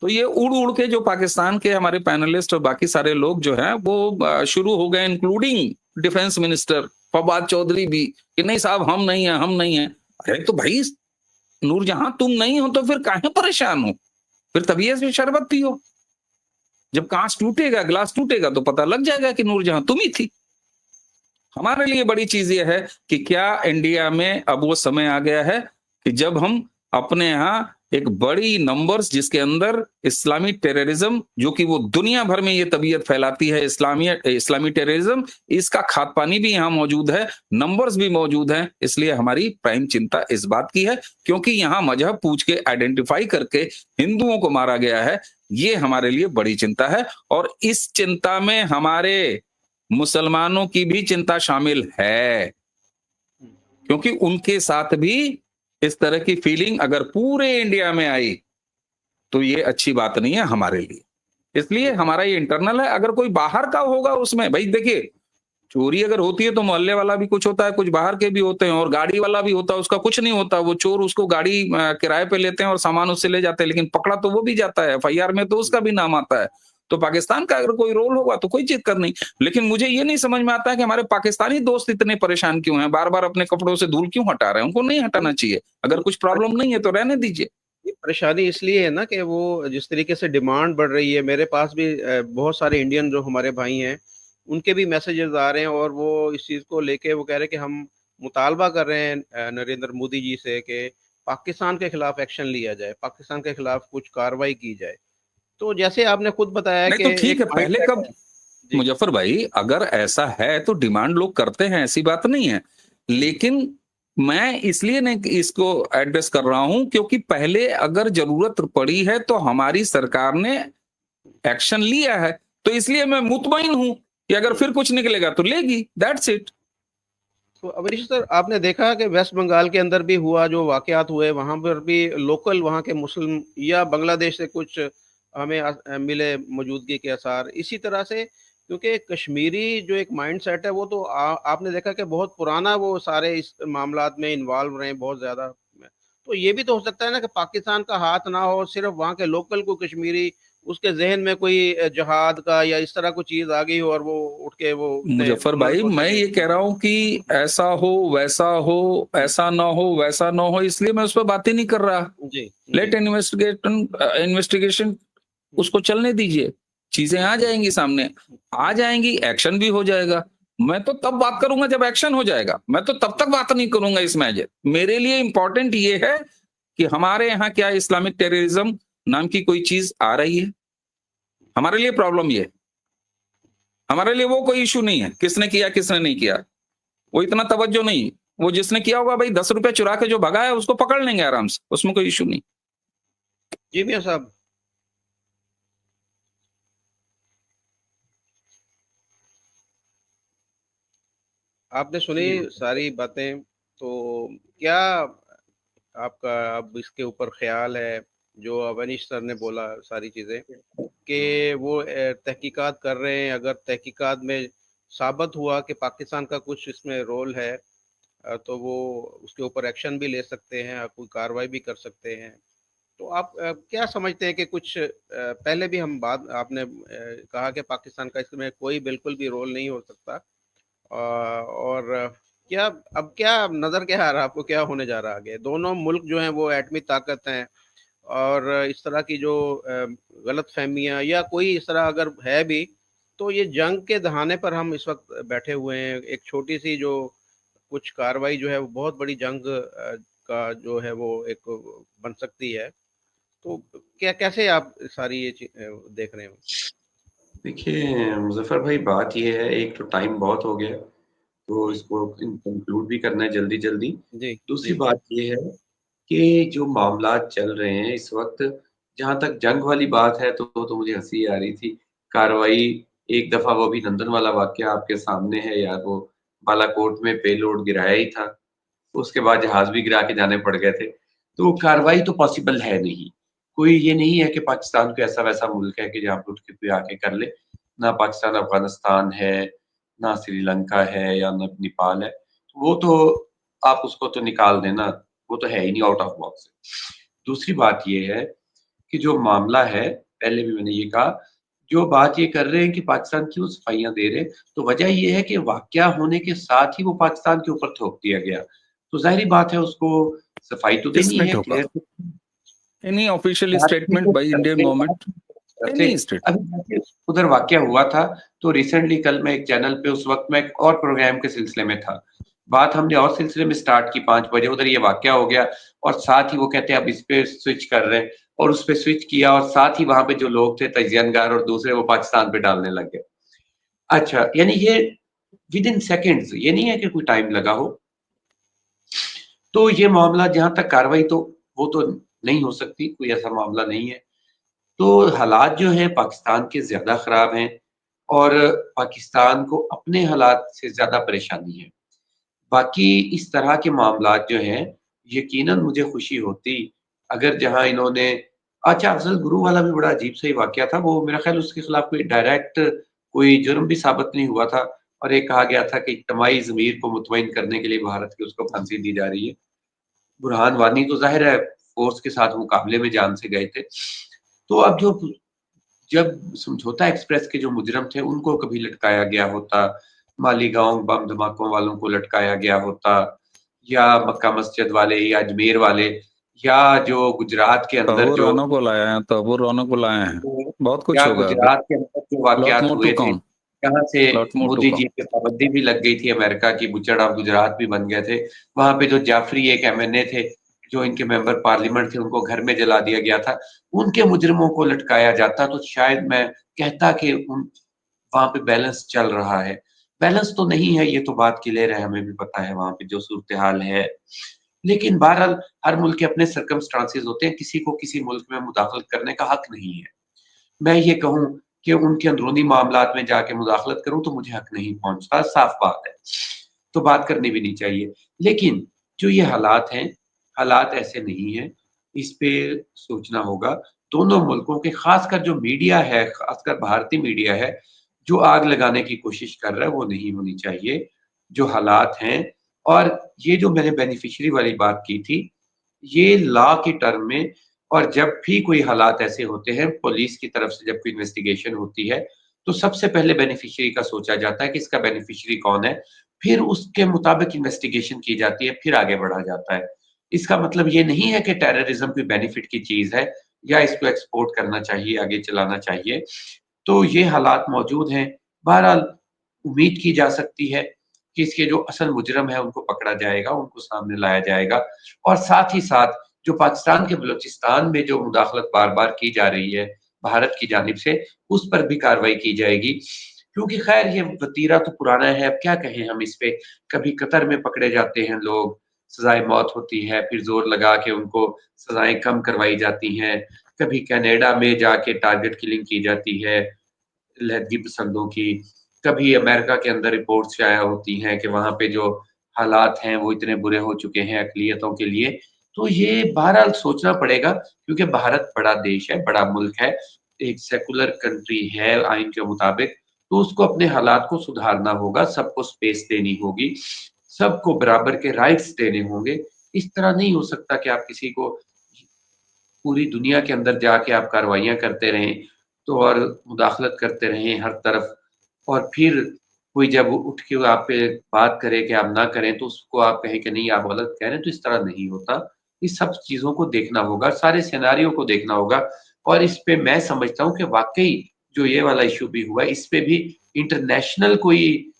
तो ये उड़ उड़ के जो पाकिस्तान के हमारे पैनलिस्ट और बाकी सारे लोग जो हैं वो शुरू हो गए, including defence minister Fawad Chaudhry भी, कि नहीं साहब हम नहीं है, हम नहीं है। अरे तो भाई नूरजहां तुम नहीं हो तो फिर काहे परेशान हो? फिर तबीयत से शरबत पियो। जब कांच टूटेगा, ग्लास टूटेगा तो पता लग जाएगा कि नूरजहां तुम ही थी। हमारे लिए बड़ी चीज यह है कि क्या इंडिया में अब वो समय आ गया है कि जब हम अपने यहाँ एक बड़ी नंबर्स, जिसके अंदर इस्लामी टेररिज्म, जो कि वो दुनिया भर में ये तबीयत फैलाती है, इस्लामी टेररिज्म, इसका खाद पानी भी यहाँ मौजूद है, नंबर्स भी मौजूद हैं। इसलिए हमारी प्राइम चिंता इस बात की है, क्योंकि यहाँ मजहब पूछ के आइडेंटिफाई करके हिंदुओं को मारा गया है। ये हमारे लिए बड़ी चिंता है, और इस चिंता में हमारे मुसलमानों की भी चिंता शामिल है, क्योंकि उनके साथ भी इस तरह की फीलिंग अगर पूरे इंडिया में आई तो ये अच्छी बात नहीं है हमारे लिए। इसलिए हमारा ये इंटरनल है। अगर कोई बाहर का होगा उसमें, भाई देखिए, चोरी अगर होती है तो मोहल्ले वाला भी कुछ होता है, कुछ बाहर के भी होते हैं, और गाड़ी वाला भी होता है, उसका कुछ नहीं होता। वो चोर उसको गाड़ी किराए पे लेते हैं और सामान उससे ले जाते हैं, लेकिन पकड़ा तो वो भी जाता है, एफआईआर में तो उसका भी नाम आता है। तो पाकिस्तान का अगर कोई रोल होगा तो कोई दिक्कत नहीं। लेकिन मुझे ये नहीं समझ में आता है कि हमारे पाकिस्तानी दोस्त इतने परेशान क्यों हैं, बार बार अपने कपड़ों से धूल क्यों हटा रहे हैं? उनको नहीं हटाना चाहिए। अगर कुछ प्रॉब्लम नहीं है तो रहने दीजिए। ये परेशानी इसलिए है ना कि वो जिस तरीके से डिमांड बढ़ रही है, मेरे पास भी बहुत सारे इंडियन जो हमारे भाई हैं, उनके भी मैसेजेस आ रहे हैं, और वो इस चीज़ को लेके वो कह रहे हैं कि हम मुतालबा कर रहे हैं नरेंद्र मोदी जी से कि पाकिस्तान के खिलाफ एक्शन लिया जाए, पाकिस्तान के खिलाफ कुछ कार्रवाई की जाए। तो जैसे आपने खुद बताया नहीं कि तो ठीक एक है, पहले माइंडसेट कब, है। जी। मुजफ्फर भाई, अगर ऐसा है तो डिमांड लोग करते हैं, ऐसी बात नहीं है। लेकिन मैं इसलिए नहीं इसको एड्रेस कर रहा हूं क्योंकि पहले अगर जरूरत पड़ी है तो हमारी सरकार ने एक्शन लिया है, तो इसलिए मैं मुतमईन हूं कि अगर फिर कुछ निकलेगा तो लेगी। That's it. तो अवनीश सर, आपने देखा कि वेस्ट बंगाल के अंदर भी हुआ, जो वाकयात हुए वहां पर भी लोकल वहां के मुस्लिम या बांग्लादेश से कुछ हमें मिले मौजूदगी के आसार। इसी तरह से क्योंकि कश्मीरी जो एक माइंडसेट है वो तो आपने देखा कि बहुत पुराना वो सारे इस मामलात में इन्वॉल्व रहे हैं बहुत ज्यादा। तो ये भी तो हो सकता है ना कि पाकिस्तान का हाथ ना हो, सिर्फ वहाँ के लोकल को कश्मीरी उसके जहन में कोई जहाद का या इस तरह कोई चीज आ गई हो और वो उठ के वो उससे मुजफ्फर मर्द भाई, हो मैं सके। ये कह रहा हूं कि ऐसा हो, वैसा हो, ऐसा ना हो, वैसा ना हो, इसलिए मैं उस पर बात ही नहीं कर रहा। जी लेट जी। इन्वेस्टिगेशन उसको चलने दीजिए, चीजें आ जाएंगी सामने, आ जाएंगी, एक्शन भी हो जाएगा। मैं तो तब बात करूंगा जब एक्शन हो जाएगा, मैं तो तब तक बात नहीं करूंगा इस मैच। मेरे लिए इंपॉर्टेंट ये है कि हमारे यहाँ क्या इस्लामिक टेररिज्म नाम की कोई चीज आ रही है। हमारे लिए प्रॉब्लम ये है, हमारे लिए वो कोई इशू नहीं है किसने किया किसने नहीं किया, वो इतना तवज्जो नहीं। वो जिसने किया होगा भाई, 10 रुपए चुरा के जो भगा है उसको पकड़ लेंगे आराम से, उसमें कोई इशू नहीं। जी मियां साहब। आपने सुनी जी सारी बातें, तो क्या आपका अब इसके ऊपर ख्याल है, जो अवनीश सर ने बोला सारी चीजें, कि वो तहकीकात कर रहे हैं, अगर तहकीकात में साबित हुआ कि पाकिस्तान का कुछ इसमें रोल है, तो वो उसके ऊपर एक्शन भी ले सकते हैं, कोई कार्रवाई भी कर सकते हैं। तो आप क्या समझते हैं कि कुछ पहले भी हम बात आपने कहा कि पाकिस्तान का इसमें कोई बिल्कुल भी रोल नहीं हो सकता, और क्या अब क्या नज़र क्या आ रहा है आपको, क्या होने जा रहा है आगे? दोनों मुल्क जो हैं वो एटमी ताकत हैं, और इस तरह की जो गलतफहमियां या कोई इस तरह अगर है भी, तो ये जंग के दहाने पर हम इस वक्त बैठे हुए हैं। एक छोटी सी जो कुछ कार्रवाई जो है वो बहुत बड़ी जंग का जो है वो एक बन सकती है। तो क्या कैसे आप सारी ये देख रहे हो? देखिए मुज़फ़्फ़र भाई, बात ये है, एक तो टाइम बहुत हो गया, तो जी इसको कंक्लूड भी करना है जल्दी-जल्दी। जी दूसरी जी बात ये है कि जो मामलात चल रहे हैं इस वक़्त, जहाँ तक जंग वाली बात है तो मुझे हँसी आ रही थी। कार्रवाई, एक दफ़ा वो भी लंदन वाला वाक़या आपके सामने है यार, वो बालाकोट में पेलोड गिराया ही था। उसके बाद जहाज़ भी गिरा के जाने पड़ गए थे। तो कार्रवाई तो पॉसिबल है नहीं। कोई ये नहीं है कि पाकिस्तान कोई ऐसा-वैसा मुल्क है कि जहाँ पे उठ के कोई आके कर ले। ना पाकिस्तान अफ़गानिस्तान है, ना श्रीलंका है या ना नेपाल है। वो तो आप उसको तो निकाल दें ना, वो तो है ही नहीं, आउट ऑफ बॉक्स है। दूसरी बात ये है कि जो मामला है, पहले भी मैंने ये कहा, जो बात ये कर रहे हैं कि पाकिस्तान क्यों सफाइयाँ दे रहे हैं, तो वजह ये है कि वाक़या होने के साथ ही वो पाकिस्तान के ऊपर थोप दिया गया। तो ज़ाहिर-सी बात है, उसको सफाई तो देनी किसने है, ठोका? क्लियर। एनी ऑफिशियल बात भी स्टेटमेंट तो बाय इंडियन करते हैं, बात गवर्नमेंट? भी तो करते एनी हैं। स्टेट? अभी देखिए, उधर वाक़या हुआ था, तो रिसेंटली कल मैं एक चैनल पे, उस वक़्त मैं एक और प्रोग्राम के सिलसिले में था। बात हमने और सिलसिले में स्टार्ट की 5 बजे, उधर ये वाक़या हो गया और साथ ही वो कहते हैं अब इस पे स्विच कर रहे हैं, और उस पे स्विच किया और साथ ही वहाँ पे जो लोग थे तजियनगार और दूसरे, वो पाकिस्तान पे डालने लग गए। अच्छा, यानी ये विदिन सेकंड्स, ये नहीं है कि कोई टाइम लगा हो। तो ये मामला, जहाँ तक कार्रवाई, तो वो तो नहीं हो सकती, कोई ऐसा मामला नहीं है। तो हालात जो हैं पाकिस्तान के ज़्यादा ख़राब हैं, और पाकिस्तान को अपने हालात से ज़्यादा परेशानी है। बाकी इस तरह के मामलात जो हैं, यकीनन मुझे खुशी होती अगर, जहाँ इन्होंने, अच्छा, अफ़ज़ल गुरु वाला भी बड़ा अजीब सा ही वाक़या था। वो मेरा ख़्याल उसके खिलाफ कोई डायरेक्ट कोई जुर्म भी साबित नहीं हुआ था, और एक कहा गया था कि इज्तिमाई ज़मीर को मुतमईन करने के लिए भारत की उसको फांसी दी जा रही है। बुरहान वानी तो ज़ाहिर है फ़ोर्स के साथ मुकाबले में जान से गए थे। तो अब जब समझौता एक्सप्रेस के जो मुजरिम थे उनको कभी लटकाया गया होता, मालीगाँव बम धमाकों वालों को लटकाया गया होता, या मक्का मस्जिद वाले या अजमेर वाले, या जो गुजरात के अंदर तहूर जो, राना को लाए हैं, तहूर राना को लाए हैं। बहुत कुछ या होगा अगर। गुजरात के अंदर जो लॉट वाक़यात मोर टू हुए थे, कम। जहाँ से लॉट मोर टू मोदी कम। जी पे पाबंदी भी लग गई थी, अमेरिका की बुचड़ ऑफ गुजरात भी बन गए थे। वहाँ पे जो जाफरी एक एमएनए थे, जो इनके मेंबर पार्लियामेंट थे, उनको घर में जला दिया गया था। उनके मुजरिमों को लटकाया जाता तो शायद मैं कहता कि उन वहाँ पे बैलेंस चल रहा है। बैलेंस तो नहीं है, ये तो बात क्लियर है, हमें भी पता है वहाँ पे जो सूरत-ए-हाल है। लेकिन बहरहाल, हर मुल्क के अपने सर्कमस्टांसेस होते हैं, किसी को किसी मुल्क में मुदाखलत करने का हक नहीं है। मैं ये कहूँ कि उनके अंदरूनी मामलात में जाके मुदाखलत करूँ तो मुझे हक नहीं पहुँचता, साफ़ बात है। तो बात करनी भी नहीं चाहिए। लेकिन जो ये हालात हैं, हालात ऐसे नहीं हैं, इस पे सोचना होगा। दोनों मुल्कों के, ख़ासकर जो मीडिया है, ख़ासकर भारतीय मीडिया है, जो आग लगाने की कोशिश कर रहा है, वो नहीं होनी चाहिए। जो हालात हैं, और ये जो मैंने बेनिफिशियरी वाली बात की थी, ये लॉ के टर्म में, और जब भी कोई हालात ऐसे होते हैं, पुलिस की तरफ से जब कोई इन्वेस्टिगेशन होती है, तो सबसे पहले बेनिफिशियरी का सोचा जाता है कि इसका बेनिफिशियरी कौन है, फिर उसके मुताबिक इन्वेस्टिगेशन की जाती है, फिर आगे बढ़ा जाता है। इसका मतलब ये नहीं है कि टेररिज़्म कोई बेनिफिट की चीज़ है, या इसको एक्सपोर्ट करना चाहिए, आगे चलाना चाहिए। तो ये हालात मौजूद हैं। बहरहाल, उम्मीद की जा सकती है कि इसके जो असल मुजरिम है उनको पकड़ा जाएगा, उनको सामने लाया जाएगा, और साथ ही साथ जो पाकिस्तान के बलूचिस्तान में जो मुदाखलत बार-बार की जा रही है भारत की जानिब से, उस पर भी कार्रवाई की जाएगी। क्योंकि ख़ैर ये वतीरा तो पुराना है, अब क्या कहें हम इस पे। कभी कतर में पकड़े जाते हैं लोग, सज़ाए मौत होती है, फिर ज़ोर लगा के उनको सज़ाएँ कम करवाई जाती हैं। कभी कनाडा में जाके टारगेट किलिंग की जाती है लहदगी पसंदों की। कभी अमेरिका के अंदर रिपोर्ट्स शाया होती हैं कि वहाँ पे जो हालात हैं वो इतने बुरे हो चुके हैं अक़लियतों के लिए। तो ये बहरहाल सोचना पड़ेगा, क्योंकि भारत बड़ा देश है, बड़ा मुल्क है, एक सेकुलर कंट्री है आइन के मुताबिक, तो उसको अपने हालात को सुधारना होगा, सबको स्पेस देनी होगी। सबको बराबर के राइट्स देने होंगे। इस तरह नहीं हो सकता कि आप किसी को पूरी दुनिया के अंदर जाके आप कार्रवाइयाँ करते रहें, तो और मुदाखलत करते रहें हर तरफ, और फिर कोई जब उठ के आप पे बात करे कि आप ना करें, तो उसको आप कहें कि नहीं आप गलत कह रहे हैं, तो इस तरह नहीं होता। इस सब चीज़ों को देखना होगा, सारे सिनेरियो को देखना होगा, और इस पे मैं समझता हूँ कि वाक़ई जो ये वाला इश्यू भी हुआ है, इस पे भी इंटरनेशनल कोई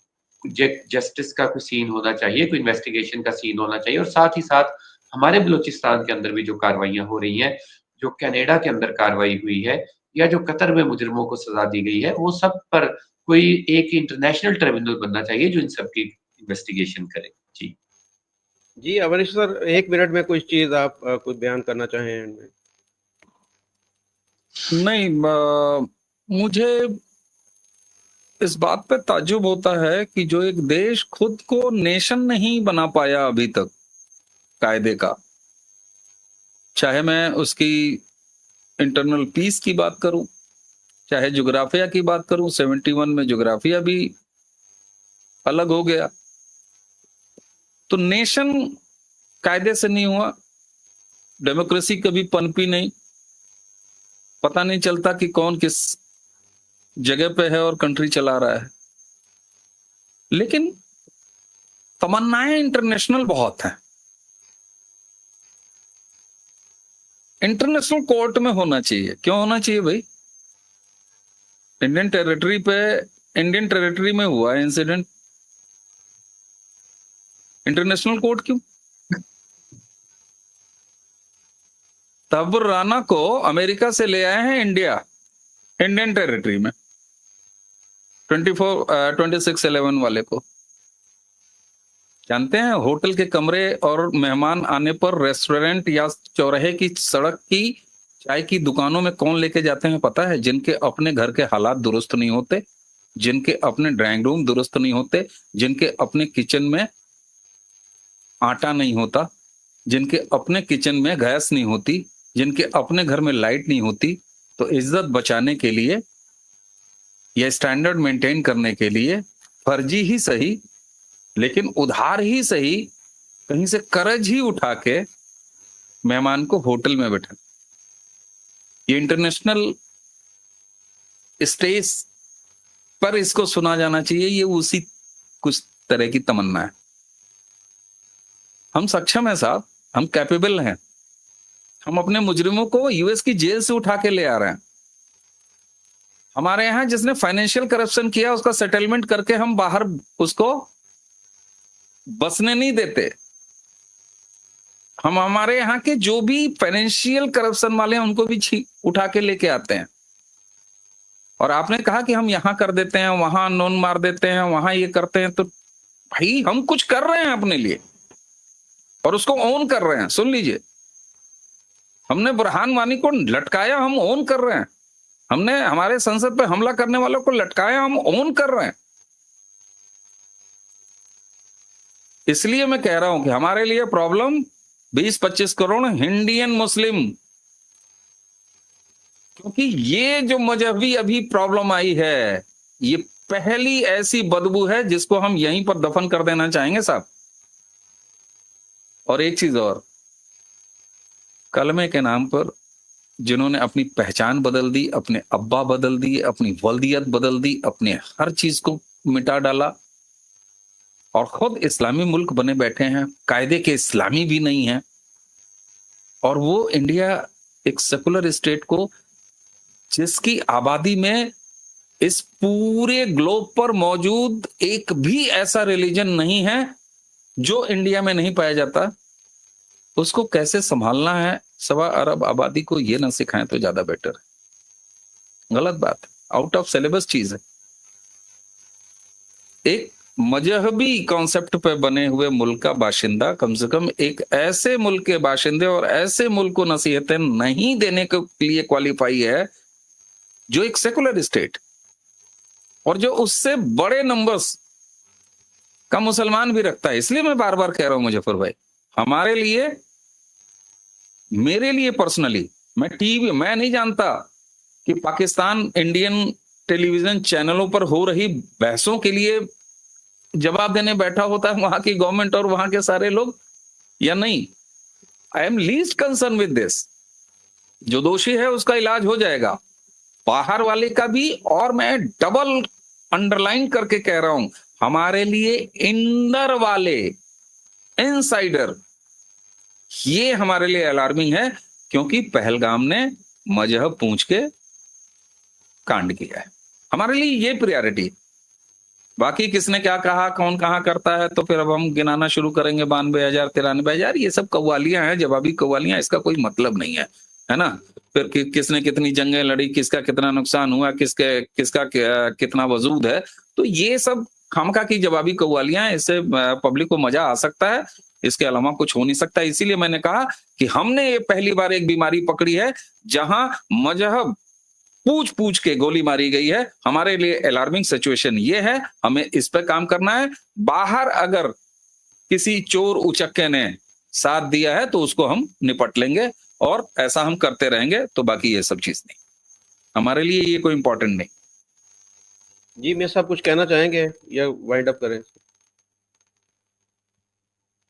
जस्टिस का कोई सीन होना चाहिए, कोई इन्वेस्टिगेशन का सीन होना चाहिए, और साथ ही साथ हमारे बलूचिस्तान के अंदर भी जो कार्रवाइयाँ हो रही हैं, जो कनाडा के अंदर कार्रवाई हुई है, या जो कतर में मुजरिमों को सज़ा दी गई है, वो सब पर कोई एक इंटरनेशनल ट्रिब्यूनल बनना चाहिए जो इन सब की इन्वेस्टिगेशन करे। जी। जी, अवनीश सर, 1 मिनट में कुछ चीज़ आप कुछ बयान करना चाहें एंड में? नहीं, मुझे इस बात पे ताज्जुब होता है कि जो एक देश खुद को नेशन नहीं बना पाया अभी तक कायदे का, चाहे मैं उसकी इंटरनल पीस की बात करूं, चाहे जोग्राफिया की बात करूं, 71 में जोग्राफिया भी अलग हो गया, तो नेशन कायदे से नहीं हुआ, डेमोक्रेसी कभी पनपी नहीं, पता नहीं चलता कि कौन किस जगह पे है और कंट्री चला रहा है। लेकिन तमन्नाएं इंटरनेशनल बहुत हैं। इंटरनेशनल कोर्ट में होना चाहिए। क्यों होना चाहिए भाई? इंडियन टेरिटरी में हुआ इंसिडेंट, इंटरनेशनल कोर्ट क्यों? तब्बुर राना को अमेरिका से ले आए हैं इंडियन टेरिटरी में, 2611 वाले को जानते हैं। होटल के कमरे और मेहमान आने पर रेस्टोरेंट या चौराहे की सड़क की चाय की दुकानों में कौन लेके जाते हैं पता है? जिनके अपने घर के हालात दुरुस्त नहीं होते, जिनके अपने ड्राइंग रूम दुरुस्त नहीं होते, जिनके अपने किचन में आटा नहीं होता, जिनके अपने किचन में गैस नहीं होती, जिनके अपने घर में लाइट नहीं होती। तो इज्जत बचाने के लिए या स्टैंडर्ड मेंटेन करने के लिए फर्जी ही सही, लेकिन उधार ही सही, कहीं से कर्ज ही उठा के मेहमान को होटल में बैठा। ये इंटरनेशनल स्टेज पर इसको सुना जाना चाहिए। ये उसी कुछ तरह की तमन्ना है। हम सक्षम है साहब, हम कैपेबल हैं। हम अपने मुजरिमों को यूएस की जेल से उठा के ले आ रहे हैं। हमारे यहां जिसने फाइनेंशियल करप्शन किया उसका सेटलमेंट करके हम बाहर उसको बसने नहीं देते। हम हमारे यहाँ के जो भी फाइनेंशियल करप्शन वाले हैं उनको भी उठा के लेके आते हैं। और आपने कहा कि हम यहां कर देते हैं, वहां नोन मार देते हैं, वहां ये करते हैं, तो भाई हम कुछ कर रहे हैं अपने लिए और उसको ओन कर रहे हैं। सुन लीजिए, हमने बुरहान वानी को लटकाया, हम ओन कर रहे हैं। हमने हमारे संसद पे हमला करने वालों को लटकाया, हम ओन कर रहे हैं। इसलिए मैं कह रहा हूं कि हमारे लिए प्रॉब्लम 20-25 करोड़ इंडियन मुस्लिम, क्योंकि ये जो मजहबी अभी प्रॉब्लम आई है, ये पहली ऐसी बदबू है जिसको हम यहीं पर दफन कर देना चाहेंगे साहब। और एक चीज और, कलमे के नाम पर जिन्होंने अपनी पहचान बदल दी, अपने अब्बा बदल दिए, अपनी वल्दियत बदल दी, अपने हर चीज को मिटा डाला और खुद इस्लामी मुल्क बने बैठे हैं, कायदे के इस्लामी भी नहीं है, और वो इंडिया एक सेकुलर स्टेट को, जिसकी आबादी में इस पूरे ग्लोब पर मौजूद एक भी ऐसा रिलीजन नहीं है जो इंडिया में नहीं पाया जाता, उसको कैसे संभालना है 1.25 अरब आबादी को, ये ना सिखाएं तो ज्यादा बेटर है। गलत बात, आउट ऑफ सिलेबस चीज है। एक मजहबी कॉन्सेप्ट पे बने हुए मुल्क का बाशिंदा कम से कम एक ऐसे मुल्क के बाशिंदे और ऐसे मुल्क को नसीहतें नहीं देने के लिए क्वालिफाई है जो एक सेकुलर स्टेट और जो उससे बड़े नंबर्स का मुसलमान भी रखता है। इसलिए मैं बार बार कह रहा हूं मुजफ्फर भाई, हमारे लिए, मेरे लिए पर्सनली, मैं नहीं जानता कि पाकिस्तान इंडियन टेलीविजन चैनलों पर हो रही बहसों के लिए जवाब देने बैठा होता है वहां की गवर्नमेंट और वहां के सारे लोग, या नहीं? I am least concern with this. जो दोषी है उसका इलाज हो जाएगा, बाहर वाले का भी। और मैं डबल अंडरलाइन करके कह रहा हूं, हमारे लिए इंदर वाले, इनसाइडर, ये हमारे लिए अलार्मिंग है, क्योंकि पहलगाम ने मजहब पूछ के कांड किया है। हमारे लिए ये प्रायोरिटी। बाकी किसने क्या कहा, कौन कहां करता है, तो फिर अब हम गिनाना शुरू करेंगे 92,000, 93,000, ये सब कव्वालियां हैं, जवाबी कव्वालियां, इसका कोई मतलब नहीं है ना? फिर किसने कितनी जंगें लड़ी, किसका कितना नुकसान हुआ, किसका कितना वजूद है, तो ये सब खामखा की जवाबी कव्वालियां हैं। इससे पब्लिक को मजा आ सकता है, इसके अलावा कुछ हो नहीं सकता। इसीलिए मैंने कहा कि हमने ये पहली बार एक बीमारी पकड़ी है जहां मजहब पूछ पूछ के गोली मारी गई है। हमारे लिए अलार्मिंग सिचुएशन ये है, हमें इस पे काम करना है। बाहर अगर किसी चोर उचक्के ने साथ दिया है तो उसको हम निपट लेंगे, और ऐसा हम करते रहेंगे। तो बाकी ये सब चीज नहीं, हमारे लिए ये कोई इंपॉर्टेंट नहीं। जी मैं सब कुछ कहना चाहेंगे या वाइंड अप करें?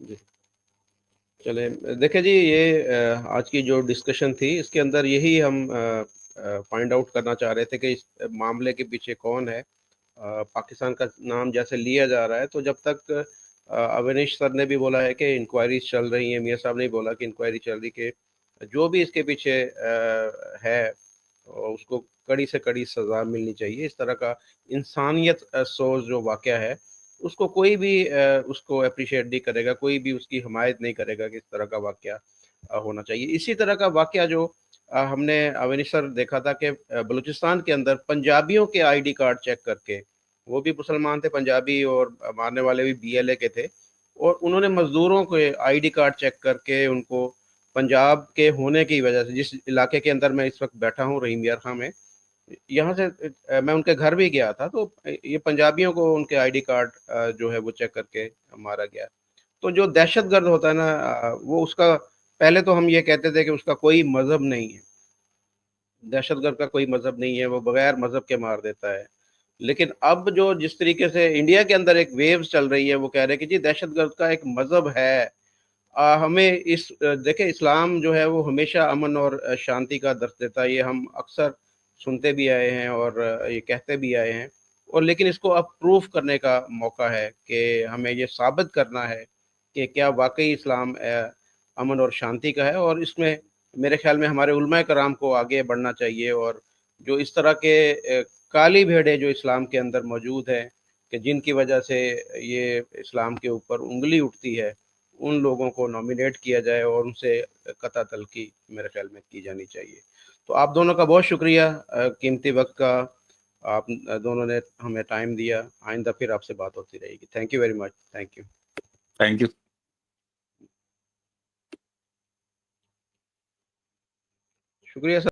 जी चले, देखिए जी, ये आज की जो डिस्कशन थी इसके अंदर यही हम फाइंड आउट करना चाह रहे थे कि इस मामले के पीछे कौन है। पाकिस्तान का नाम जैसे लिया जा रहा है, तो जब तक अवनीश सर ने भी बोला है कि इंक्वायरीज चल रही हैं, मियाँ साहब ने बोला कि इंक्वायरी चल रही, कि जो भी इसके पीछे है उसको कड़ी से कड़ी सज़ा मिलनी चाहिए। इस तरह का इंसानियत सोच जो वाक़या है, उसको कोई भी उसको अप्रिशिएट नहीं करेगा, कोई भी उसकी हमायत नहीं करेगा कि इस तरह का वाक़या होना चाहिए। इसी तरह का वाक़या जो हमने अवनीश सर देखा था कि बलूचिस्तान के अंदर पंजाबियों के आईडी कार्ड चेक करके, वो भी मुसलमान थे पंजाबी और मारने वाले भी बीएलए के थे, और उन्होंने मज़दूरों के आईडी कार्ड चेक करके उनको पंजाब के होने की वजह से, जिस इलाके के अंदर मैं इस वक्त बैठा हूँ रहीम यार खां में, यहाँ से मैं उनके घर भी गया था, तो ये पंजाबियों को उनके आईडी कार्ड जो है वो चेक करके मारा गया। तो जो दहशतगर्द होता है ना, वो उसका, पहले तो हम ये कहते थे कि उसका कोई मजहब नहीं है, दहशतगर्द का कोई मजहब नहीं है, वो बगैर मजहब के मार देता है। लेकिन अब जो जिस तरीके से इंडिया के अंदर एक वेव चल रही है, वो कह रहे हैं कि जी दहशतगर्द का एक मजहब है। हमें देखिए, इस्लाम जो है वो हमेशा अमन और शांति का दर्श देता है, ये हम अक्सर सुनते भी आए हैं और ये कहते भी आए हैं। और लेकिन इसको अब प्रूफ करने का मौका है कि हमें ये साबित करना है कि क्या वाकई इस्लाम अमन और शांति का है। और इसमें मेरे ख्याल में हमारे उलमाए कराम को आगे बढ़ना चाहिए, और जो इस तरह के काली भेड़ें जो इस्लाम के अंदर मौजूद हैं, कि जिनकी वजह से ये इस्लाम के ऊपर उंगली उठती है, उन लोगों को नॉमिनेट किया जाए और उनसे कता तलखी मेरे ख्याल में की जानी चाहिए। तो आप दोनों का बहुत शुक्रिया, कीमती वक्त का आप दोनों ने हमें टाइम दिया। आइंदा फिर आपसे बात होती रहेगी। Thank you very much. Thank you. Thank you. शुक्रिया सर।